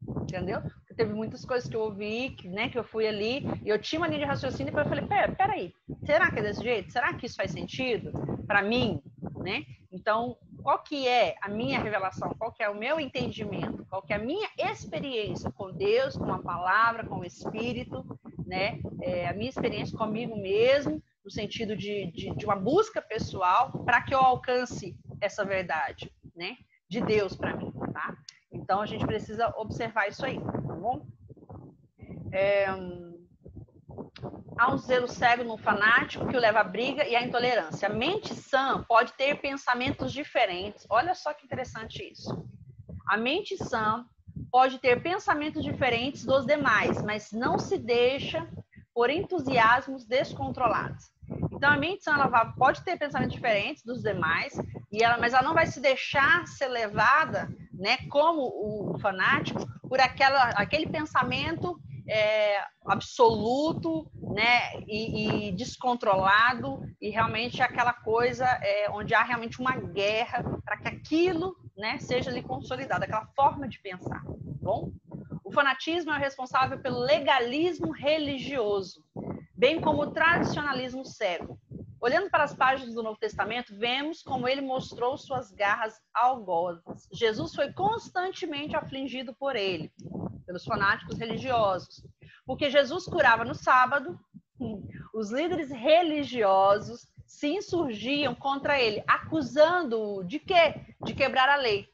entendeu? Teve muitas coisas que eu ouvi, que eu fui ali, e eu tinha uma linha de raciocínio, e depois eu falei, peraí, será que é desse jeito? Será que isso faz sentido para mim? Né? Então, qual que é a minha revelação? Qual que é o meu entendimento? Qual que é a minha experiência com Deus, com a palavra, com o Espírito, né? A minha experiência comigo mesmo, no sentido de uma busca pessoal, para que eu alcance essa verdade, né? De Deus para mim, tá? Então, a gente precisa observar isso aí, tá bom? Há um zelo cego no fanático que o leva à briga e à intolerância. A mente sã pode ter pensamentos diferentes. Olha só que interessante isso. A mente sã pode ter pensamentos diferentes dos demais, mas não se deixa por entusiasmos descontrolados. Então, a mente sã ela pode ter pensamentos diferentes dos demais, mas ela não vai se deixar ser levada, né, como o fanático, por aquele pensamento absoluto, né, e descontrolado, e realmente aquela coisa onde há realmente uma guerra para que aquilo, né, seja ali consolidado, aquela forma de pensar, tá bom? O fanatismo é o responsável pelo legalismo religioso, bem como o tradicionalismo cego. Olhando para as páginas do Novo Testamento, vemos como ele mostrou suas garras algozes. Jesus foi constantemente afligido pelos fanáticos religiosos, porque Jesus curava no sábado, os líderes religiosos se insurgiam contra ele, acusando-o de quê? De quebrar a lei.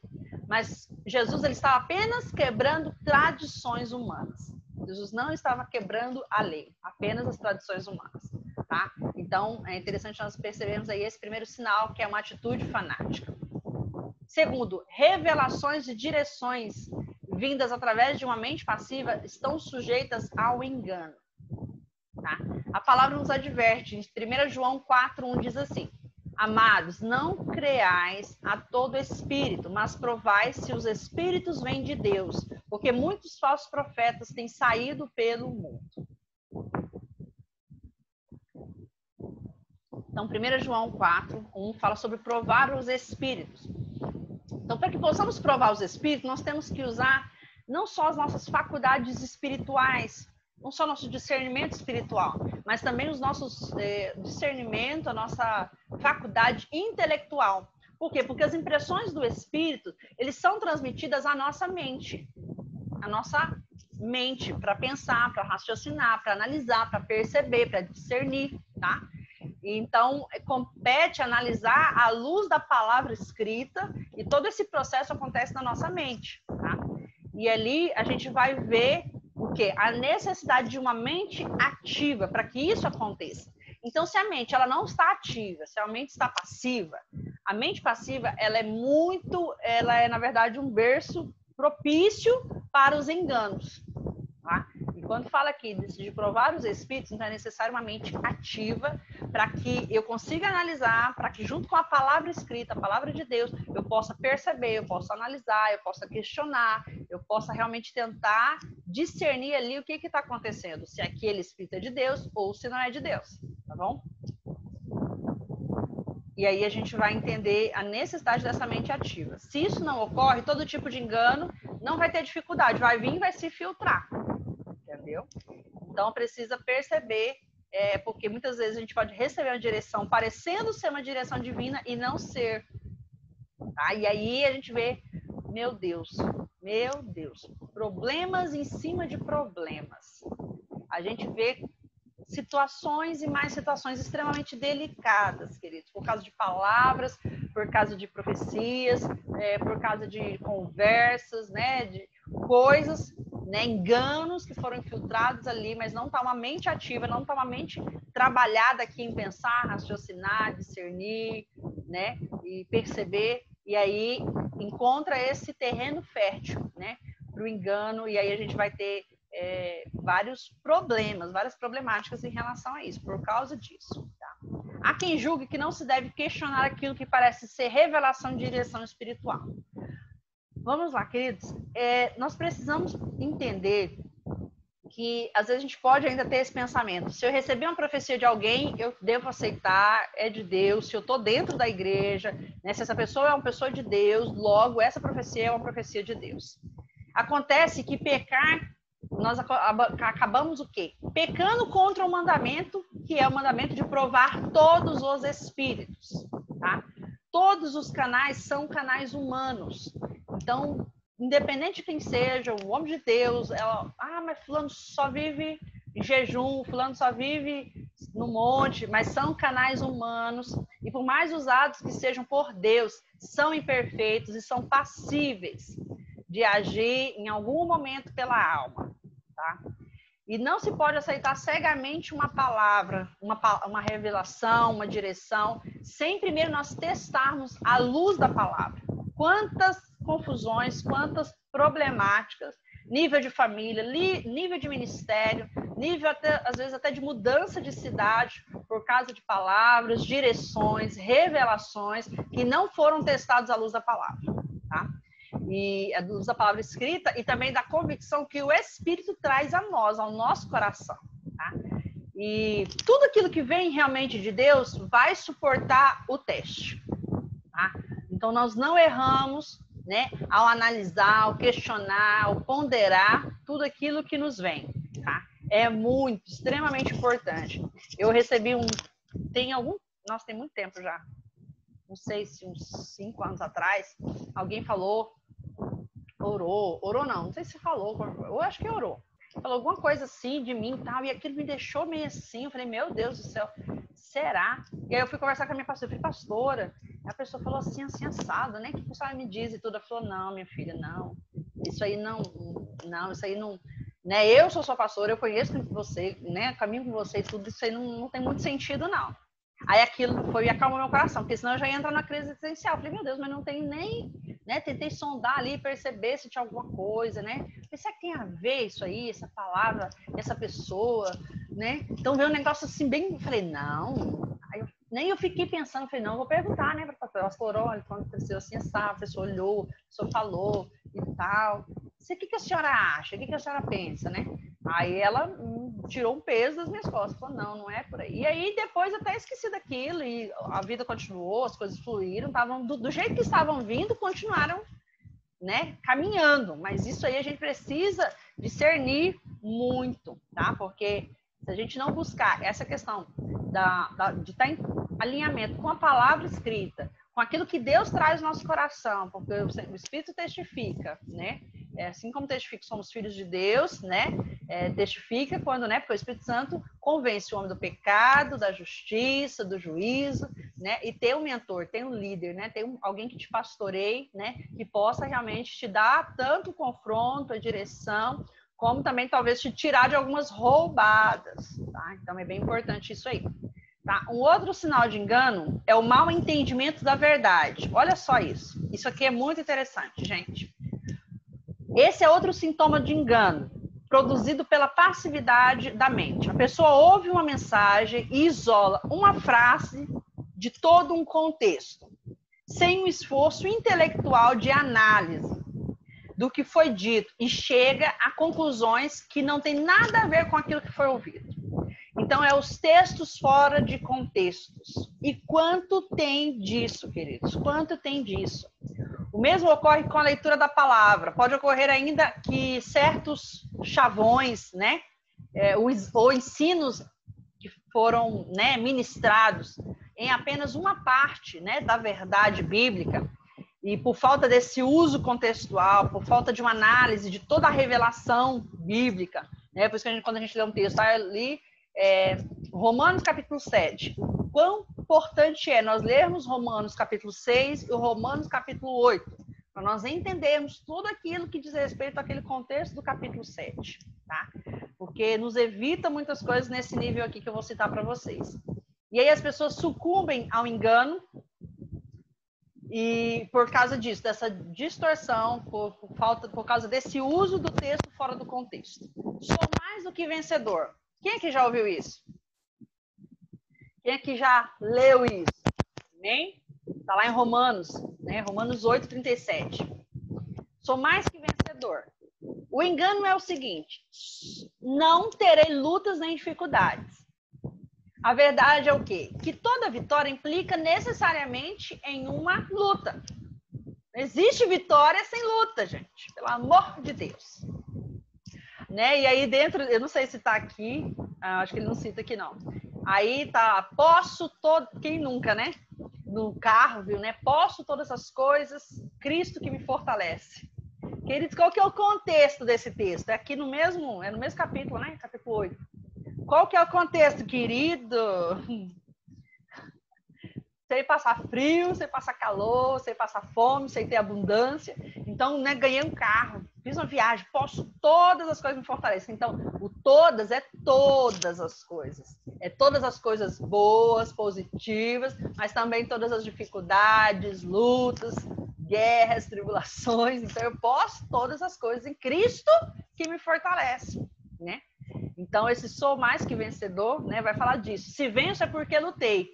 Mas Jesus ele estava apenas quebrando tradições humanas. Jesus não estava quebrando a lei, apenas as tradições humanas, tá? Então, é interessante nós percebermos aí esse primeiro sinal, que é uma atitude fanática. Segundo, revelações de direções vindas através de uma mente passiva estão sujeitas ao engano, tá? A palavra nos adverte, em 1 João 4:1 diz assim: amados, não creais a todo espírito, mas provai se os espíritos vêm de Deus, porque muitos falsos profetas têm saído pelo mundo. Então, 1 João 4:1 fala sobre provar os espíritos. Então, para que possamos provar os espíritos, nós temos que usar não só as nossas faculdades espirituais, não só nosso discernimento espiritual, mas também os nossos discernimento, a nossa faculdade intelectual. Por quê? Porque as impressões do espírito, eles são transmitidas à nossa mente. A nossa mente para pensar, para raciocinar, para analisar, para perceber, para discernir, tá? Então, compete analisar à luz da palavra escrita e todo esse processo acontece na nossa mente, tá? E ali a gente vai ver o quê? A necessidade de uma mente ativa para que isso aconteça. Então, se a mente ela não está ativa, se a mente está passiva, a mente passiva ela é na verdade um berço propício para os enganos, tá? E quando fala aqui de provar os espíritos, então é necessário uma mente ativa para que eu consiga analisar, para que junto com a palavra escrita, a palavra de Deus, eu possa perceber, eu possa analisar, eu possa questionar, eu possa realmente tentar discernir ali o que está acontecendo, se aquele espírito é de Deus ou se não é de Deus, tá bom? E aí a gente vai entender a necessidade dessa mente ativa. Se isso não ocorre, todo tipo de engano não vai ter dificuldade, vai vir e vai se filtrar, entendeu? Então precisa perceber, porque muitas vezes a gente pode receber uma direção parecendo ser uma direção divina e não ser, tá? E aí a gente vê, meu Deus, problemas em cima de problemas. A gente vê situações e mais situações extremamente delicadas, queridos, por causa de palavras, por causa de profecias, por causa de conversas, né, de coisas, né, enganos que foram infiltrados ali, mas não está uma mente ativa, não está uma mente trabalhada aqui em pensar, raciocinar, discernir, né, e perceber, e aí encontra esse terreno fértil, né, para o engano, e aí a gente vai ter vários problemas, várias problemáticas em relação a isso, por causa disso. Tá? Há quem julgue que não se deve questionar aquilo que parece ser revelação de direção espiritual. Vamos lá, queridos. Nós precisamos entender que às vezes a gente pode ainda ter esse pensamento. Se eu receber uma profecia de alguém, eu devo aceitar, é de Deus. Se eu estou dentro da igreja, né, se essa pessoa é uma pessoa de Deus, logo essa profecia é uma profecia de Deus. Acontece que pecar, nós acabamos o quê? Pecando contra o mandamento, que é o mandamento de provar todos os espíritos, tá? Todos os canais são canais humanos. Então, independente de quem seja, o homem de Deus, mas fulano só vive em jejum, fulano só vive no monte, mas são canais humanos, e por mais usados que sejam por Deus, são imperfeitos e são passíveis de agir em algum momento pela alma, tá? E não se pode aceitar cegamente uma palavra, uma revelação, uma direção, sem primeiro nós testarmos a luz da palavra. Quantas confusões, quantas problemáticas, nível de família, nível de ministério, nível até, às vezes até de mudança de cidade, por causa de palavras, direções, revelações, que não foram testados à luz da palavra, tá? E a luz da palavra escrita e também da convicção que o Espírito traz a nós, ao nosso coração, tá? E tudo aquilo que vem realmente de Deus vai suportar o teste, tá? Então nós não erramos, né, ao analisar, ao questionar, ao ponderar tudo aquilo que nos vem, tá? É muito, extremamente importante. Eu recebi tem muito tempo já, não sei se uns 5 anos atrás, alguém falou, orou não sei se falou, eu acho que orou. Falou alguma coisa assim de mim e tal, e aquilo me deixou meio assim, eu falei, meu Deus do céu, será? E aí eu fui conversar com a minha pastora, eu falei, pastora, a pessoa falou assim, assado, né? O que a senhora me diz e tudo? Ela falou, não, minha filha, não, isso aí não, né? Eu sou sua pastora, eu conheço você, né? Caminho com você e tudo, isso aí não tem muito sentido, não. Aí aquilo foi e acalmou meu coração, porque senão eu já ia entrar na crise existencial. Falei, meu Deus, mas não tem nem, né? Tentei sondar ali, perceber se tinha alguma coisa, né? Falei, será que tem a ver isso aí, essa palavra, essa pessoa, né? Então veio um negócio assim, bem, falei, não. Aí nem eu fiquei pensando, falei, não, vou perguntar, né, para a pastora. Ela falou, olha, quando aconteceu assim, a pessoa olhou, a pessoa falou e tal. O que a senhora acha? O que a senhora pensa, né? Aí ela tirou um peso das minhas costas, falou, não, não é por aí. E aí depois eu até esqueci daquilo e a vida continuou, as coisas fluíram, estavam do jeito que estavam vindo, continuaram, né, caminhando. Mas isso aí a gente precisa discernir muito, tá? Porque se a gente não buscar essa questão de estar em alinhamento com a palavra escrita, com aquilo que Deus traz no nosso coração, porque o Espírito testifica, né? Assim como testifica, somos filhos de Deus, né? Testifica quando, né? Porque o Espírito Santo convence o homem do pecado, da justiça, do juízo, né? E ter um mentor, ter um líder, né? Ter alguém que te pastoreie, né? Que possa realmente te dar tanto o confronto, a direção, como também talvez te tirar de algumas roubadas, tá? Então é bem importante isso aí. Tá? Um outro sinal de engano é o mau entendimento da verdade. Olha só isso. Isso aqui é muito interessante, gente. Esse é outro sintoma de engano, produzido pela passividade da mente. A pessoa ouve uma mensagem e isola uma frase de todo um contexto, sem um esforço intelectual de análise do que foi dito e chega a conclusões que não tem nada a ver com aquilo que foi ouvido. Então, é os textos fora de contextos. E quanto tem disso, queridos? Quanto tem disso? O mesmo ocorre com a leitura da palavra. Pode ocorrer ainda que certos chavões, né, ou ensinos que foram, né, ministrados em apenas uma parte, né, da verdade bíblica, e por falta desse uso contextual, por falta de uma análise de toda a revelação bíblica, né, por isso que quando a gente lê um texto, tá ali, Romanos capítulo 7. O quão importante é nós lermos Romanos capítulo 6 e o Romanos capítulo 8, para nós entendermos tudo aquilo que diz respeito àquele contexto do capítulo 7, tá? Porque nos evita muitas coisas nesse nível aqui que eu vou citar para vocês. E aí as pessoas sucumbem ao engano e por causa disso, dessa distorção, por causa desse uso do texto fora do contexto. Sou mais do que vencedor. Quem aqui já ouviu isso? Quem aqui já leu isso? Amém? Está lá em Romanos, né? Romanos 8, 37. Sou mais que vencedor. O engano é o seguinte: não terei lutas nem dificuldades. A verdade é o quê? Que toda vitória implica necessariamente em uma luta. Não existe vitória sem luta, gente. Pelo amor de Deus. Né? E aí dentro, eu não sei se está aqui, acho que ele não cita aqui não. Aí tá, posso todo, quem nunca, né? No carro, viu, né? Posso todas essas coisas, Cristo que me fortalece. Queridos, qual que é o contexto desse texto? É aqui no mesmo capítulo, né? Capítulo 8. Qual que é o contexto, querido? Sei passar frio, sei passar calor, sei passar fome, sei ter abundância. Então, né, ganhei um carro, fiz uma viagem, posso todas as coisas me fortalecem. Então, o todas é todas as coisas. É todas as coisas boas, positivas, mas também todas as dificuldades, lutas, guerras, tribulações. Então, eu posso todas as coisas em Cristo que me fortalece, né? Então, esse sou mais que vencedor, né, vai falar disso. Se venço é porque lutei.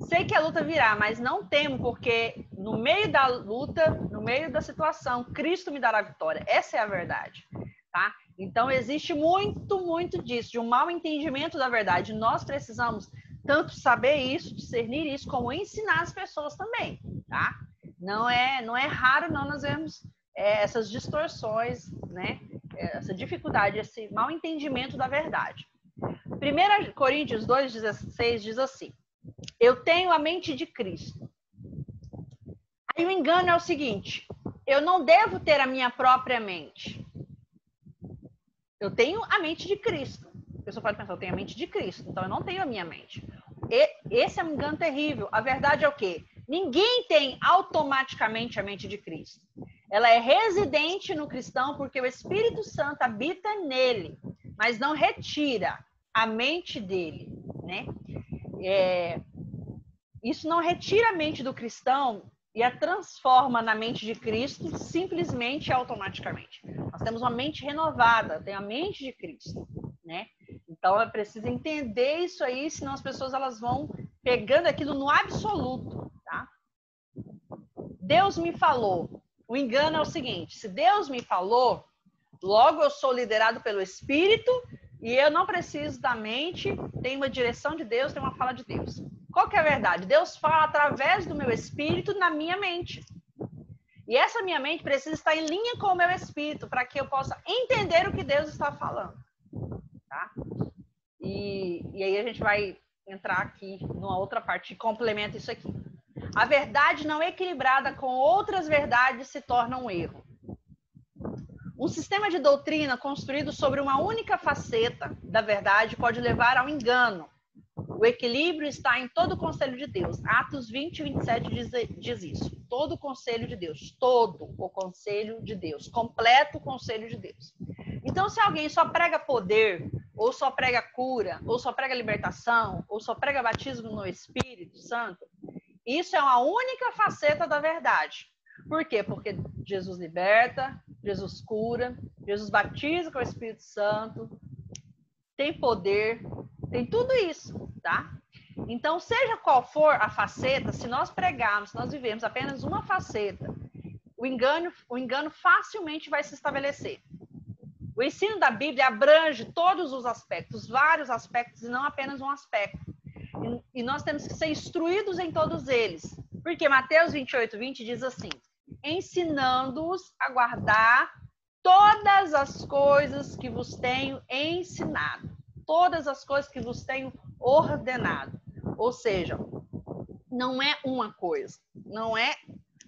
Sei que a luta virá, mas não temo, porque no meio da luta, no meio da situação, Cristo me dará vitória. Essa é a verdade, tá? Então, existe muito, muito disso, de um mau entendimento da verdade. Nós precisamos tanto saber isso, discernir isso, como ensinar as pessoas também, tá? Não é raro não nós vemos essas distorções, né? Essa dificuldade, esse mau entendimento da verdade. 1 Coríntios 2,16 diz assim: eu tenho a mente de Cristo. Aí o engano é o seguinte: eu não devo ter a minha própria mente. Eu tenho a mente de Cristo. A pessoa pode pensar, eu tenho a mente de Cristo, então eu não tenho a minha mente. Esse é um engano terrível. A verdade é o quê? Ninguém tem automaticamente a mente de Cristo. Ela é residente no cristão porque o Espírito Santo habita nele, mas não retira a mente dele, né? Isso não retira a mente do cristão e a transforma na mente de Cristo simplesmente e automaticamente. Nós temos uma mente renovada, tem a mente de Cristo, né? Então é preciso entender isso aí, senão as pessoas elas vão pegando aquilo no absoluto, tá? Deus me falou. O engano é o seguinte: se Deus me falou, Logo, eu sou liderado pelo Espírito e eu não preciso da mente, tem uma direção de Deus, tem uma fala de Deus. Qual que é a verdade? Deus fala através do meu Espírito na minha mente. E essa minha mente precisa estar em linha com o meu Espírito para que eu possa entender o que Deus está falando. Tá? E aí a gente vai entrar aqui numa outra parte que complementa isso aqui. A verdade não equilibrada com outras verdades se torna um erro. Um sistema de doutrina construído sobre uma única faceta da verdade pode levar ao engano. O equilíbrio está em todo o conselho de Deus. Atos 20 e 27 diz isso. Todo o conselho de Deus. Todo o conselho de Deus. Completo conselho de Deus. Então, se alguém só prega poder, ou só prega cura, ou só prega libertação, ou só prega batismo no Espírito Santo, isso é uma única faceta da verdade. Por quê? Porque Jesus liberta, Jesus cura, Jesus batiza com o Espírito Santo, tem poder, tem tudo isso, tá? Então, seja qual for a faceta, se nós pregarmos, se nós vivemos apenas uma faceta, o engano facilmente vai se estabelecer. O ensino da Bíblia abrange todos os aspectos, vários aspectos, e não apenas um aspecto. E nós temos que ser instruídos em todos eles. Porque Mateus 28, 20 diz assim: ensinando-os a guardar todas as coisas que vos tenho ensinado. Todas as coisas que vos tenho ordenado. Ou seja, não é uma coisa. Não é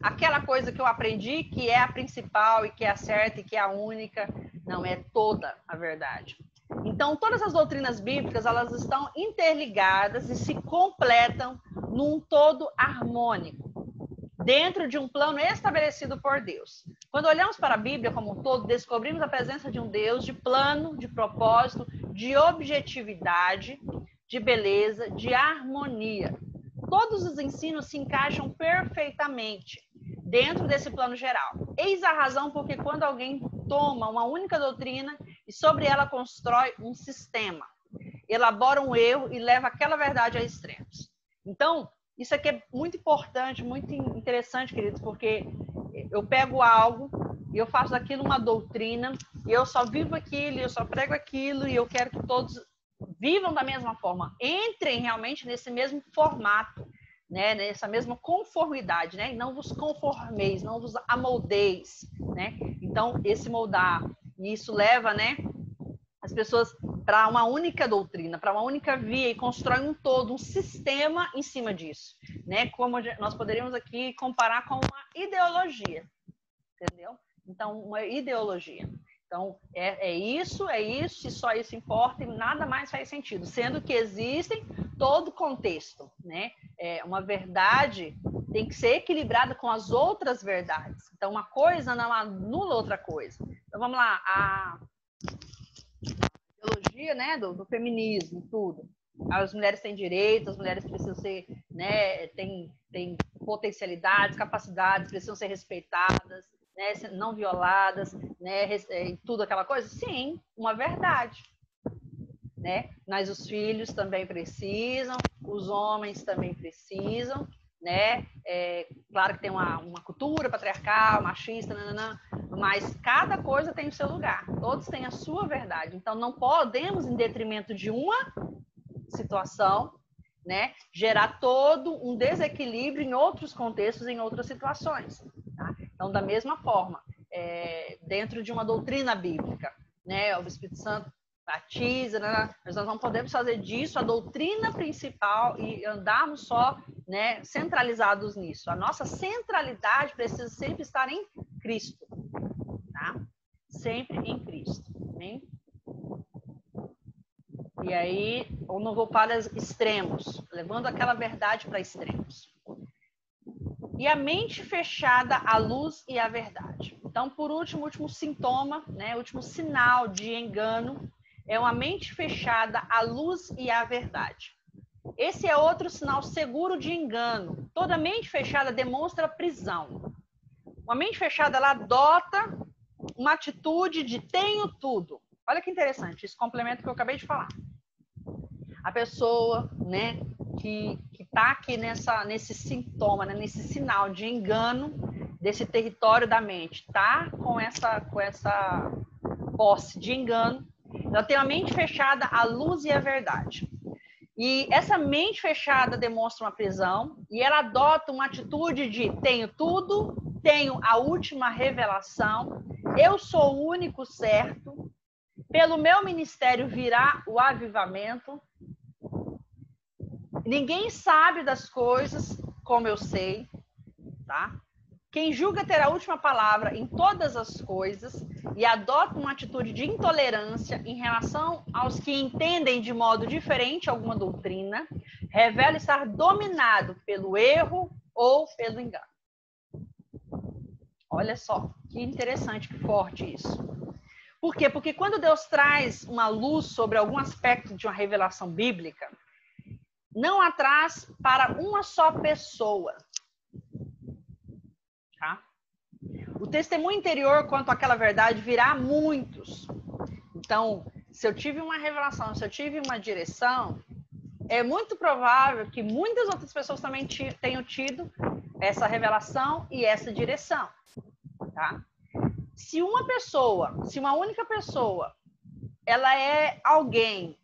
aquela coisa que eu aprendi que é a principal e que é a certa e que é a única. Não, é toda a verdade. Então, todas as doutrinas bíblicas, elas estão interligadas e se completam num todo harmônico, dentro de um plano estabelecido por Deus. Quando olhamos para a Bíblia como um todo, descobrimos a presença de um Deus de plano, de propósito, de objetividade, de beleza, de harmonia. Todos os ensinos se encaixam perfeitamente dentro desse plano geral. Eis a razão porque quando alguém toma uma única doutrina e sobre ela constrói um sistema, elabora um erro e leva aquela verdade a extremos. Então, isso aqui é muito importante, muito interessante, queridos, porque eu pego algo e eu faço daquilo uma doutrina e eu só vivo aquilo, eu só prego aquilo e eu quero que todos vivam da mesma forma, entrem realmente nesse mesmo formato, né, nessa mesma conformidade, né? Não vos conformeis, não vos amoldeis, né? Então, esse moldar, e isso leva, né, as pessoas para uma única doutrina, para uma única via e constrói um todo, um sistema em cima disso, né? Como nós poderíamos aqui comparar com uma ideologia, entendeu? Então, uma ideologia. Então, é isso, e só isso importa, e nada mais faz sentido, sendo que existem todo contexto, né? Uma verdade tem que ser equilibrada com as outras verdades. Então, uma coisa não anula outra coisa. Então, vamos lá, a ideologia, né, do feminismo, tudo. As mulheres têm direitos, as mulheres precisam ser, né, têm potencialidades, capacidades, precisam ser respeitadas, né, não violadas, né, tudo aquela coisa. Sim, uma verdade, né? Mas os filhos também precisam, os homens também precisam, né? Claro que tem uma cultura patriarcal, machista, mas cada coisa tem o seu lugar. Todos têm a sua verdade. Então não podemos, em detrimento de uma situação, né, gerar todo um desequilíbrio em outros contextos, em outras situações. Tá? Então, da mesma forma, dentro de uma doutrina bíblica, né, o Espírito Santo batiza, né, nós não podemos fazer disso a doutrina principal e andarmos só, né, centralizados nisso. A nossa centralidade precisa sempre estar em Cristo, tá? Sempre em Cristo. Amém? E aí, eu não vou para extremos, levando aquela verdade para extremos. E a mente fechada à luz e à verdade. Então, por último, o último sintoma, né, o último sinal de engano é uma mente fechada à luz e à verdade. Esse é outro sinal seguro de engano. Toda mente fechada demonstra prisão. Uma mente fechada, ela adota uma atitude de tenho tudo. Olha que interessante, isso complementa o que eu acabei de falar. A pessoa, né, que está aqui nesse sintoma, né, nesse sinal de engano desse território da mente, tá com essa posse de engano, ela tem uma mente fechada à luz e à verdade. E essa mente fechada demonstra uma prisão e ela adota uma atitude de tenho tudo, tenho a última revelação, eu sou o único certo, pelo meu ministério virá o avivamento, ninguém sabe das coisas como eu sei, tá? Quem julga ter a última palavra em todas as coisas e adota uma atitude de intolerância em relação aos que entendem de modo diferente alguma doutrina, revela estar dominado pelo erro ou pelo engano. Olha só, que interessante, que forte isso. Por quê? Porque quando Deus traz uma luz sobre algum aspecto de uma revelação bíblica, não a traz para uma só pessoa. Tá? O testemunho interior quanto àquela verdade virá a muitos. Então, se eu tive uma revelação, se eu tive uma direção, é muito provável que muitas outras pessoas também tenham tido essa revelação e essa direção. Tá? Se uma pessoa, se uma única pessoa, ela é alguém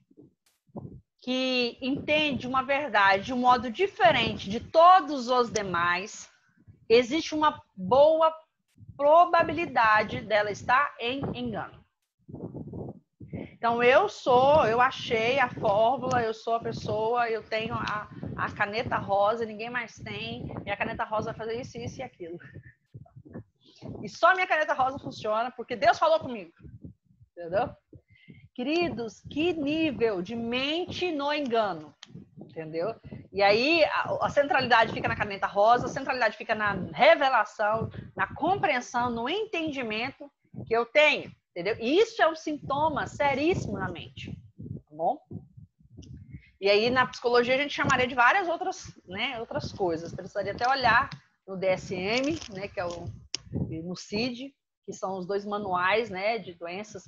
que entende uma verdade de um modo diferente de todos os demais, existe uma boa probabilidade dela estar em engano. Então, eu achei a fórmula, eu sou a pessoa, eu tenho a caneta rosa, ninguém mais tem, minha caneta rosa vai fazer isso, isso e aquilo. E só minha caneta rosa funciona porque Deus falou comigo. Entendeu? Queridos, que nível de mente no engano. Entendeu? E aí a centralidade fica na caneta rosa, a centralidade fica na revelação, na compreensão, no entendimento que eu tenho. Entendeu? E isso é um sintoma seríssimo na mente. Tá bom? E aí na psicologia a gente chamaria de várias outras coisas. Precisaria até olhar no DSM, né, que é no CID, que são os 2 manuais, né, de doenças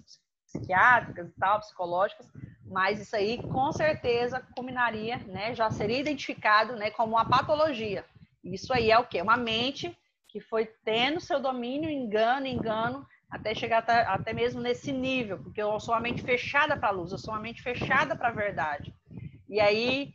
psiquiátricas e tal, psicológicas, mas isso aí com certeza culminaria, né, já seria identificado, né, como uma patologia. Isso aí é o quê? Uma mente que foi tendo seu domínio, engano, até chegar até mesmo nesse nível, porque eu sou uma mente fechada para a luz, eu sou uma mente fechada para a verdade. E aí,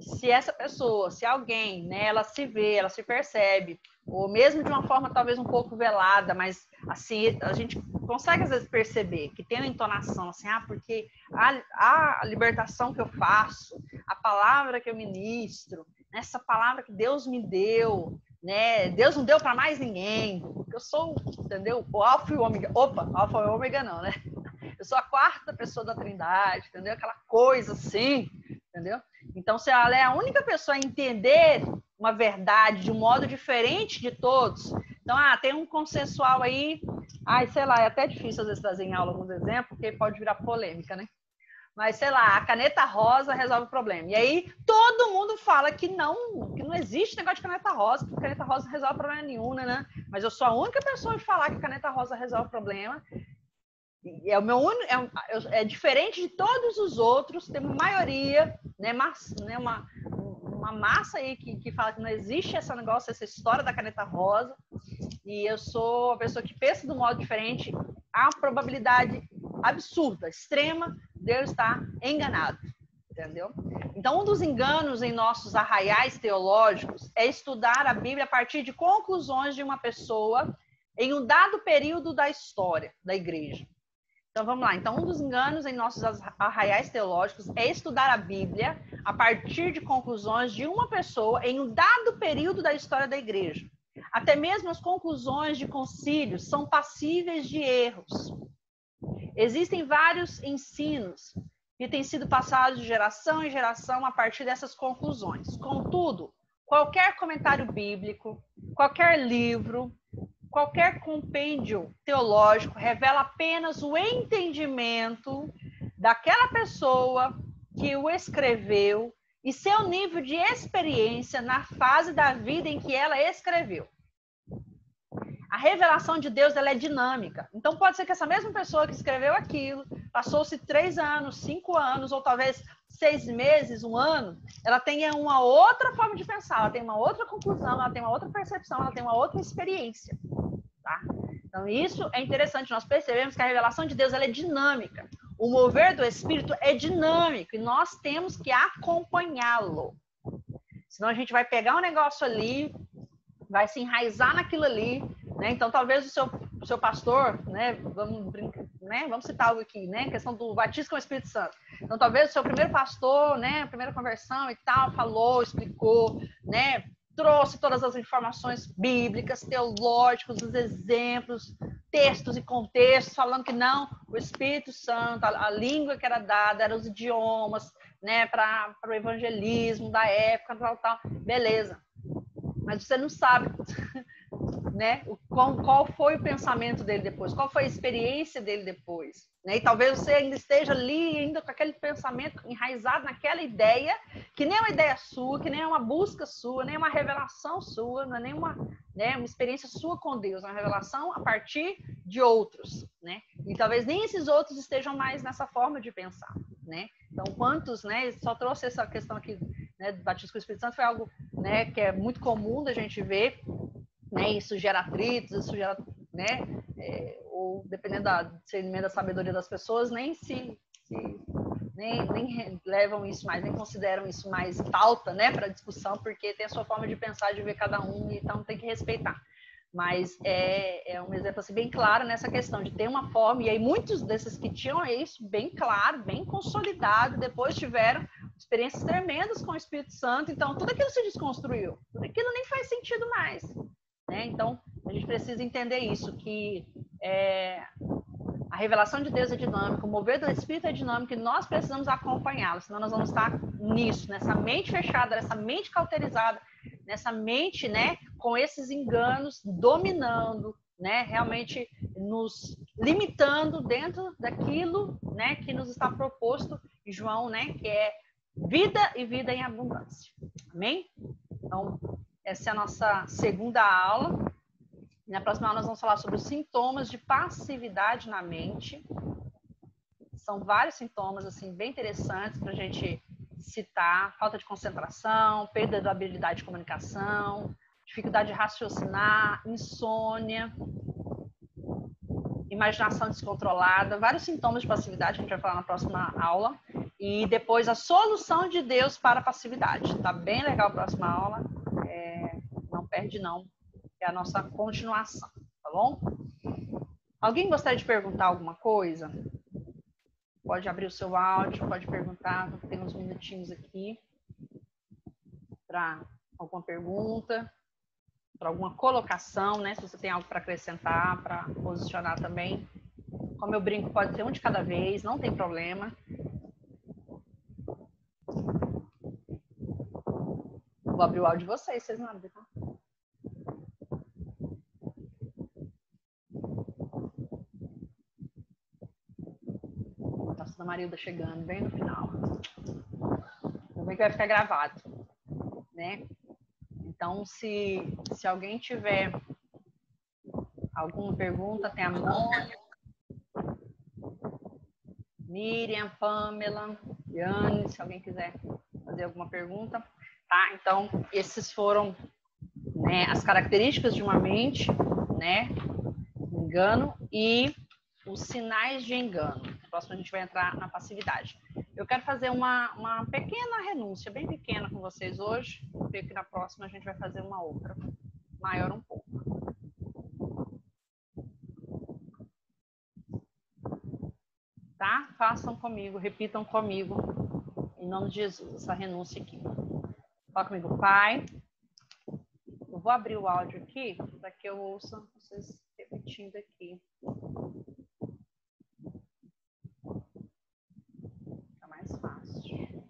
se essa pessoa, se alguém, né, ela se vê, ela se percebe, ou mesmo de uma forma talvez um pouco velada, mas assim, a gente consegue às vezes perceber que tem uma entonação assim, porque a libertação que eu faço, a palavra que eu ministro, essa palavra que Deus me deu, né, Deus não deu para mais ninguém, porque eu sou, entendeu, o alfa e o ômega, alfa e ômega não, né, eu sou a 4ª pessoa da Trindade, entendeu, aquela coisa assim, entendeu, então se ela é a única pessoa a entender uma verdade de um modo diferente de todos. Então, tem um consensual aí, sei lá, é até difícil às vezes trazer em aula alguns exemplos, porque pode virar polêmica, né? Mas, sei lá, a caneta rosa resolve o problema. E aí, todo mundo fala que não existe negócio de caneta rosa, que caneta rosa não resolve problema nenhum, né? Mas eu sou a única pessoa de falar que caneta rosa resolve o problema. É diferente de todos os outros, tem uma maioria, né, uma massa aí que fala que não existe esse negócio, essa história da caneta rosa, e eu sou a pessoa que pensa de um modo diferente, há uma probabilidade absurda, extrema, de eu estar enganado, entendeu? Então, um dos enganos em nossos arraiais teológicos é estudar a Bíblia a partir de conclusões de uma pessoa em um dado período da história da igreja. Então, vamos lá. Então, um dos enganos em nossos arraiais teológicos é estudar a Bíblia a partir de conclusões de uma pessoa em um dado período da história da igreja. Até mesmo as conclusões de concílios são passíveis de erros. Existem vários ensinos que têm sido passados de geração em geração a partir dessas conclusões. Contudo, qualquer comentário bíblico, qualquer livro, qualquer compêndio teológico revela apenas o entendimento daquela pessoa que o escreveu e seu nível de experiência na fase da vida em que ela escreveu. A revelação de Deus ela é dinâmica. Então, pode ser que essa mesma pessoa que escreveu aquilo, passou-se 3 anos, 5 anos, ou talvez 6 meses, 1 ano, ela tenha uma outra forma de pensar, ela tem uma outra conclusão, ela tem uma outra percepção, ela tem uma outra experiência. Tá? Então, isso é interessante. Nós percebemos que a revelação de Deus ela é dinâmica. O mover do Espírito é dinâmico e nós temos que acompanhá-lo. Senão a gente vai pegar um negócio ali, vai se enraizar naquilo ali, né? Então, talvez o seu pastor, né? Vamos citar algo aqui, né? A questão do batismo com o Espírito Santo. Então, talvez o seu primeiro pastor, né? A primeira conversão e tal, falou, explicou, né? Trouxe todas as informações bíblicas, teológicas, os exemplos, textos e contextos, falando que não, o Espírito Santo, a língua que era dada, eram os idiomas, né? Para o evangelismo da época, tal. Beleza. Mas você não sabe, né? Qual foi o pensamento dele depois, qual foi a experiência dele depois, né? E talvez você ainda esteja ali, ainda com aquele pensamento enraizado naquela ideia, que nem é uma ideia sua, que nem é uma busca sua, nem é uma revelação sua, não é nem uma experiência sua com Deus, é uma revelação a partir de outros, né? E talvez nem esses outros estejam mais nessa forma de pensar, né? Então, quantos, né? Só trouxe essa questão aqui, né, do batismo com o Espírito Santo, foi algo, né, que é muito comum da gente ver, né? Isso gera atritos, isso gera, né? Ou dependendo do discernimento da sabedoria das pessoas, nem levam isso mais, nem consideram isso mais pauta, né, para discussão, porque tem a sua forma de pensar, de ver cada um, então tem que respeitar. Mas é um exemplo assim, bem claro nessa questão de ter uma forma, e aí muitos desses que tinham isso bem claro, bem consolidado, depois tiveram experiências tremendas com o Espírito Santo, então tudo aquilo se desconstruiu, tudo aquilo nem faz sentido mais, né? Então a gente precisa entender isso, que a revelação de Deus é dinâmica, o mover do Espírito é dinâmico e nós precisamos acompanhá-lo, senão nós vamos estar nisso, nessa mente fechada, nessa mente cauterizada, nessa mente, né, com esses enganos dominando, né, realmente nos limitando dentro daquilo, né, que nos está proposto em João, né, que é vida e vida em abundância. Amém? Então, essa é a nossa segunda aula. Na próxima aula nós vamos falar sobre os sintomas de passividade na mente. São vários sintomas assim bem interessantes para a gente citar: falta de concentração, perda da habilidade de comunicação, dificuldade de raciocinar, insônia, imaginação descontrolada, vários sintomas de passividade que a gente vai falar na próxima aula. E depois a solução de Deus para a passividade. Tá bem legal a próxima aula. Não perde não. É a nossa continuação, tá bom? Alguém gostaria de perguntar alguma coisa? Pode abrir o seu áudio, pode perguntar, tem uns minutinhos aqui para alguma pergunta, para alguma colocação, né? Se você tem algo para acrescentar, para posicionar também. Como eu brinco, pode ser um de cada vez, não tem problema. Vou abrir o áudio de vocês não abrem, tá? Nossa, da Marilda chegando bem no final. Também que vai ficar gravado, né? Então, se alguém tiver alguma pergunta, tem a Mônica, Miriam, Pamela, Yane, se alguém quiser fazer alguma pergunta, tá? Então, esses foram, né, as características de uma mente, né, engano e os sinais de engano. Próximo a gente vai entrar na passividade. Eu quero fazer uma pequena renúncia, bem pequena com vocês hoje, porque que na próxima a gente vai fazer uma outra, maior um pouco. Tá? Façam comigo, repitam comigo, em nome de Jesus, essa renúncia aqui. Fala comigo, Pai. Eu vou abrir o áudio aqui, para que eu ouça vocês repetindo aqui. Fica mais fácil.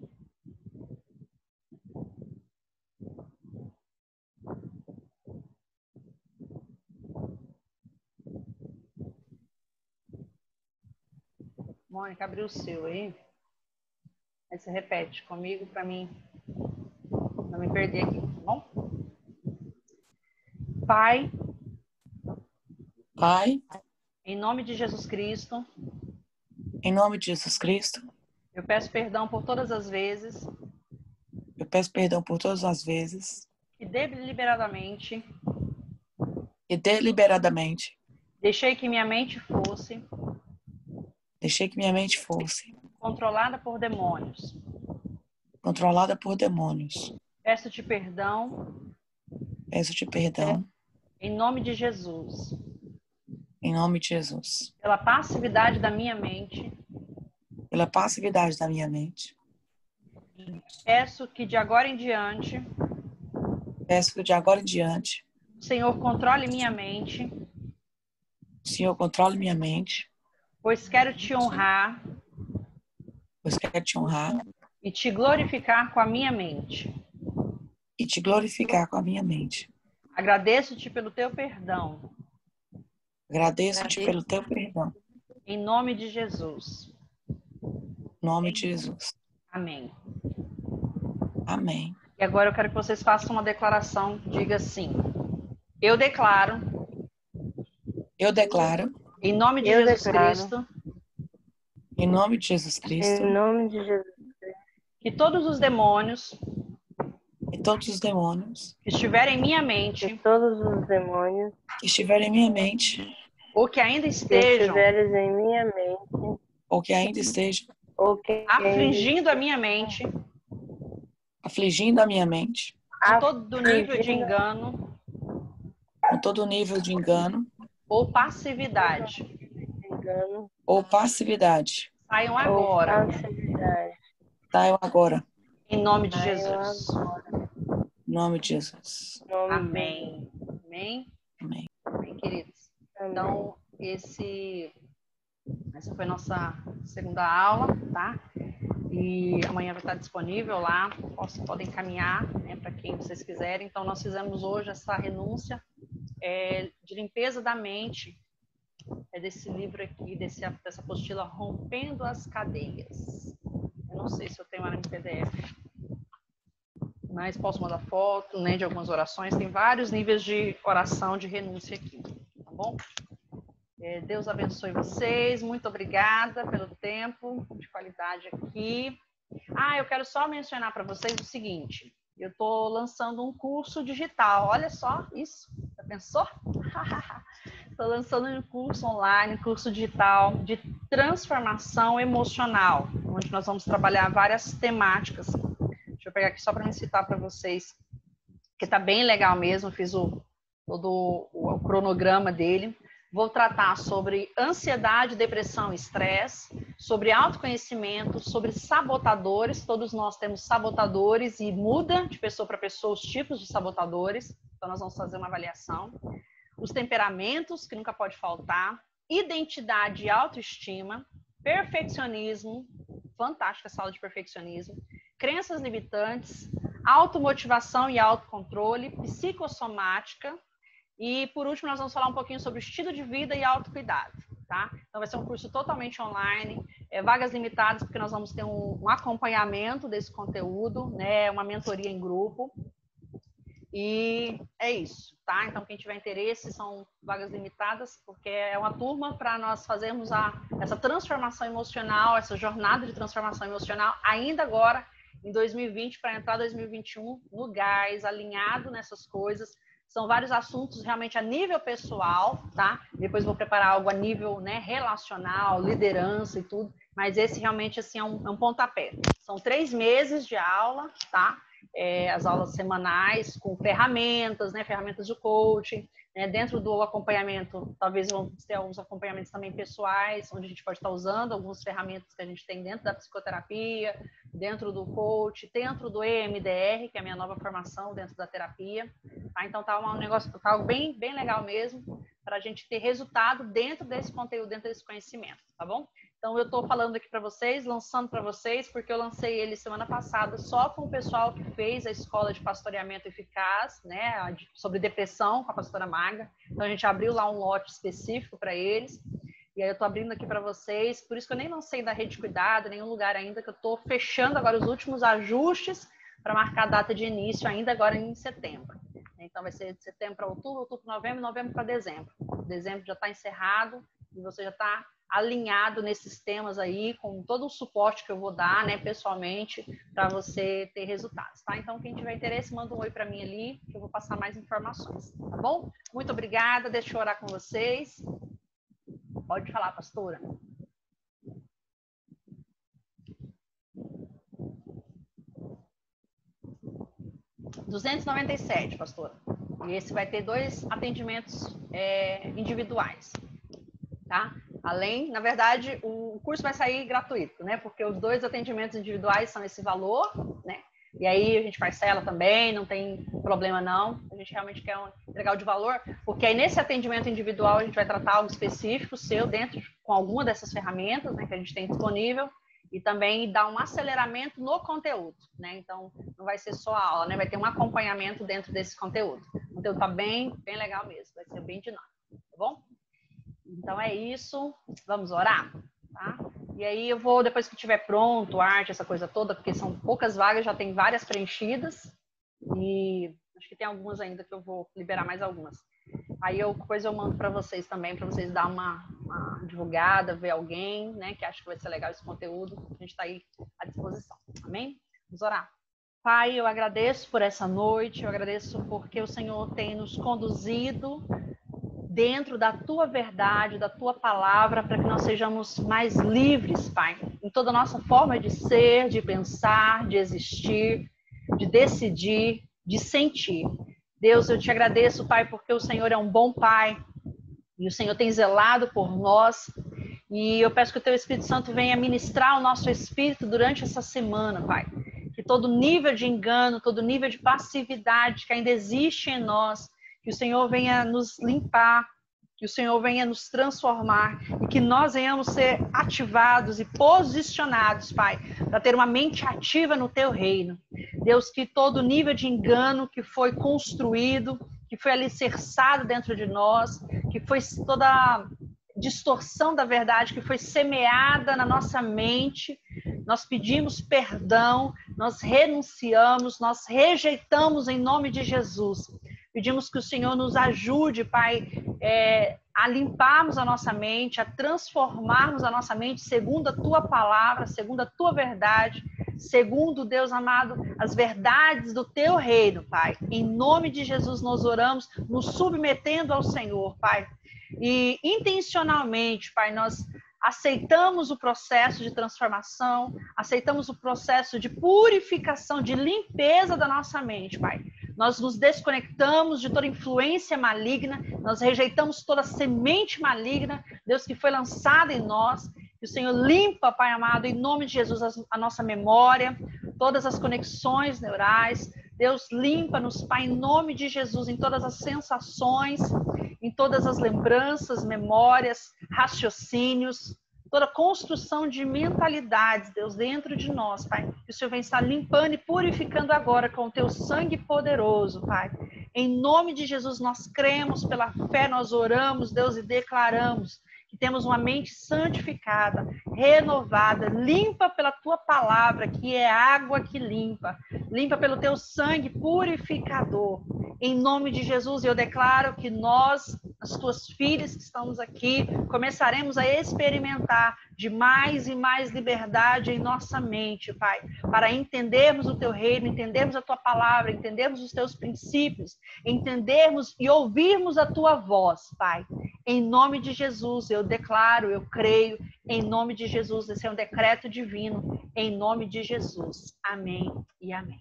Mônica, abriu o seu aí. Aí você repete comigo para mim não me perder aqui, tá bom? Pai. Pai. Em nome de Jesus Cristo. Em nome de Jesus Cristo. Eu peço perdão por todas as vezes. Eu peço perdão por todas as vezes. E deliberadamente. Deixei que minha mente fosse Deixei que minha mente fosse controlada por demônios. controlada por demônios. Peço-te perdão, Peço-te perdão, em nome de Jesus, em nome de Jesus, pela passividade da minha mente. pela passividade da minha mente. Peço que de agora em diante Peço que de agora em diante o Senhor controle minha mente, o Senhor controle minha mente, pois quero te honrar pois quero te honrar e te glorificar com a minha mente. e te glorificar com a minha mente. Agradeço-te pelo teu perdão, Agradeço-te pelo teu perdão, em nome de Jesus. em nome de Jesus. Amém. Amém. E agora eu quero que vocês façam uma declaração. Diga assim: eu declaro, Eu declaro, em nome de Jesus Cristo, em nome de Jesus Cristo, Em nome de Jesus, que todos os demônios e todos os demônios que estiverem em minha que mente todos os demônios que estiverem em minha mente ou que ainda que estejam estiveres em minha mente ou que ainda estejam ou que afligindo a minha mente afligindo a minha mente com todo nível de afligindo engano com todo nível de engano ou passividade, engano ou passividade, saiam ou agora, falsidade. saiam agora, em nome de Saiam Jesus. agora. em nome de Jesus. Em nome de Amém. Amém? Amém. Amém, queridos. Amém. Então, essa foi a nossa segunda aula, tá? E amanhã vai estar disponível lá, podem encaminhar, né, para quem vocês quiserem. Então, nós fizemos hoje essa renúncia de limpeza da mente, desse livro aqui, dessa apostila Rompendo as Cadeias. Eu não sei se eu tenho ela em PDF, mas posso mandar foto, né, de algumas orações. Tem vários níveis de oração de renúncia aqui, tá bom? Deus abençoe vocês, muito obrigada pelo tempo de qualidade aqui. Eu quero só mencionar para vocês o seguinte, eu estou lançando um curso digital, olha só isso, já pensou? Estou lançando um curso online, um curso digital de transformação emocional, onde nós vamos trabalhar várias temáticas. Deixa eu pegar aqui só para me citar para vocês, que está bem legal mesmo, fiz todo o cronograma dele. Vou tratar sobre ansiedade, depressão e estresse, sobre autoconhecimento, sobre sabotadores. Todos nós temos sabotadores e muda de pessoa para pessoa os tipos de sabotadores. Então, nós vamos fazer uma avaliação. Os temperamentos, que nunca pode faltar. Identidade e autoestima. Perfeccionismo. Fantástica essa aula de perfeccionismo. Crenças limitantes. Automotivação e autocontrole. Psicossomática. E, por último, nós vamos falar um pouquinho sobre o estilo de vida e autocuidado, tá? Então, vai ser um curso totalmente online, vagas limitadas, porque nós vamos ter um acompanhamento desse conteúdo, né? Uma mentoria em grupo. E é isso, tá? Então, quem tiver interesse, são vagas limitadas, porque é uma turma para nós fazermos essa transformação emocional, essa jornada de transformação emocional, ainda agora, em 2020, para entrar 2021 no gás, alinhado nessas coisas. São vários assuntos realmente a nível pessoal, tá? Depois vou preparar algo a nível, né, relacional, liderança e tudo. Mas esse realmente assim, é um pontapé. São 3 meses de aula, tá? As aulas semanais com ferramentas, né? Ferramentas de coaching. Né? Dentro do acompanhamento, talvez vão ter alguns acompanhamentos também pessoais, onde a gente pode estar usando algumas ferramentas que a gente tem dentro da psicoterapia, dentro do coach, dentro do EMDR, que é a minha nova formação dentro da terapia. Tá? Então tá um negócio, tá algo bem, bem legal mesmo, para a gente ter resultado dentro desse conteúdo, dentro desse conhecimento, tá bom? Então eu estou falando aqui para vocês, lançando para vocês, porque eu lancei ele semana passada só com o pessoal que fez a escola de pastoreamento eficaz, né, sobre depressão com a pastora Maga. Então a gente abriu lá um lote específico para eles. E aí eu estou abrindo aqui para vocês, por isso que eu nem lancei da Rede Cuidado, nenhum lugar ainda, que eu estou fechando agora os últimos ajustes para marcar a data de início ainda agora em setembro. Então vai ser de setembro para outubro, outubro para novembro, novembro para dezembro. Dezembro já está encerrado e você já está alinhado nesses temas aí, com todo o suporte que eu vou dar, né, pessoalmente, para você ter resultados, tá? Então, quem tiver interesse, manda um oi para mim ali, que eu vou passar mais informações, tá bom? Muito obrigada, deixa eu orar com vocês. Pode falar, pastora. 297, pastora. E esse vai ter 2 atendimentos individuais, tá? Além, na verdade, o curso vai sair gratuito, né? Porque os 2 atendimentos individuais são esse valor, né? E aí a gente parcela também, não tem problema não. A gente realmente quer um legal de valor, porque aí nesse atendimento individual a gente vai tratar algo específico seu dentro com alguma dessas ferramentas, né, que a gente tem disponível, e também dar um aceleramento no conteúdo, né? Então não vai ser só a aula, né? Vai ter um acompanhamento dentro desse conteúdo. O conteúdo tá bem legal mesmo, vai ser bem dinâmico, tá bom? Então é isso, vamos orar, tá? E aí eu vou, depois que tiver pronto, arte, essa coisa toda, porque são poucas vagas, já tem várias preenchidas, e acho que tem algumas ainda que eu vou liberar mais algumas. Aí depois eu mando para vocês também, para vocês dar uma divulgada, ver alguém, né, que acha que vai ser legal esse conteúdo, a gente está aí à disposição, amém? Vamos orar. Pai, eu agradeço por essa noite, eu agradeço porque o Senhor tem nos conduzido dentro da tua verdade, da tua palavra, para que nós sejamos mais livres, Pai, em toda a nossa forma de ser, de pensar, de existir, de decidir, de sentir. Deus, eu te agradeço, Pai, porque o Senhor é um bom Pai e o Senhor tem zelado por nós. E eu peço que o teu Espírito Santo venha ministrar o nosso espírito durante essa semana, Pai. Que todo nível de engano, todo nível de passividade que ainda existe em nós, que o Senhor venha nos limpar, que o Senhor venha nos transformar e que nós venhamos ser ativados e posicionados, Pai, para ter uma mente ativa no teu reino. Deus, que todo nível de engano que foi construído, que foi alicerçado dentro de nós, que foi toda distorção da verdade que foi semeada na nossa mente, nós pedimos perdão, nós renunciamos, nós rejeitamos em nome de Jesus. Pedimos que o Senhor nos ajude, Pai, a limparmos a nossa mente, a transformarmos a nossa mente segundo a Tua palavra, segundo a Tua verdade, segundo, Deus amado, as verdades do Teu reino, Pai. Em nome de Jesus nós oramos, nos submetendo ao Senhor, Pai. E intencionalmente, Pai, nós aceitamos o processo de transformação, aceitamos o processo de purificação, de limpeza da nossa mente, Pai. Nós nos desconectamos de toda influência maligna, nós rejeitamos toda semente maligna, Deus, que foi lançada em nós. Que o Senhor limpa, Pai amado, em nome de Jesus, a nossa memória, todas as conexões neurais. Deus, limpa-nos, Pai, em nome de Jesus, em todas as sensações, em todas as lembranças, memórias, raciocínios, toda construção de mentalidades, Deus, dentro de nós, Pai. Que o Senhor vem estar limpando e purificando agora com o teu sangue poderoso, Pai. Em nome de Jesus, nós cremos, pela fé nós oramos, Deus, e declaramos que temos uma mente santificada, renovada, limpa pela tua palavra, que é água que limpa, limpa pelo teu sangue purificador. Em nome de Jesus, eu declaro que nós, as tuas filhas que estamos aqui, começaremos a experimentar de mais e mais liberdade em nossa mente, Pai, para entendermos o teu reino, entendermos a tua palavra, entendermos os teus princípios, entendermos e ouvirmos a tua voz, Pai. Em nome de Jesus, eu declaro, eu creio, em nome de Jesus, esse é um decreto divino, em nome de Jesus. Amém e amém.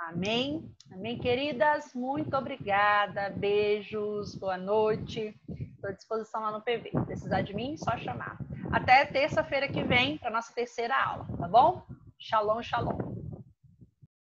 Amém. Amém, queridas? Muito obrigada. Beijos, boa noite. Estou à disposição lá no PV. Se precisar de mim, só chamar. Até terça-feira que vem para a nossa terceira aula, tá bom? Shalom, shalom.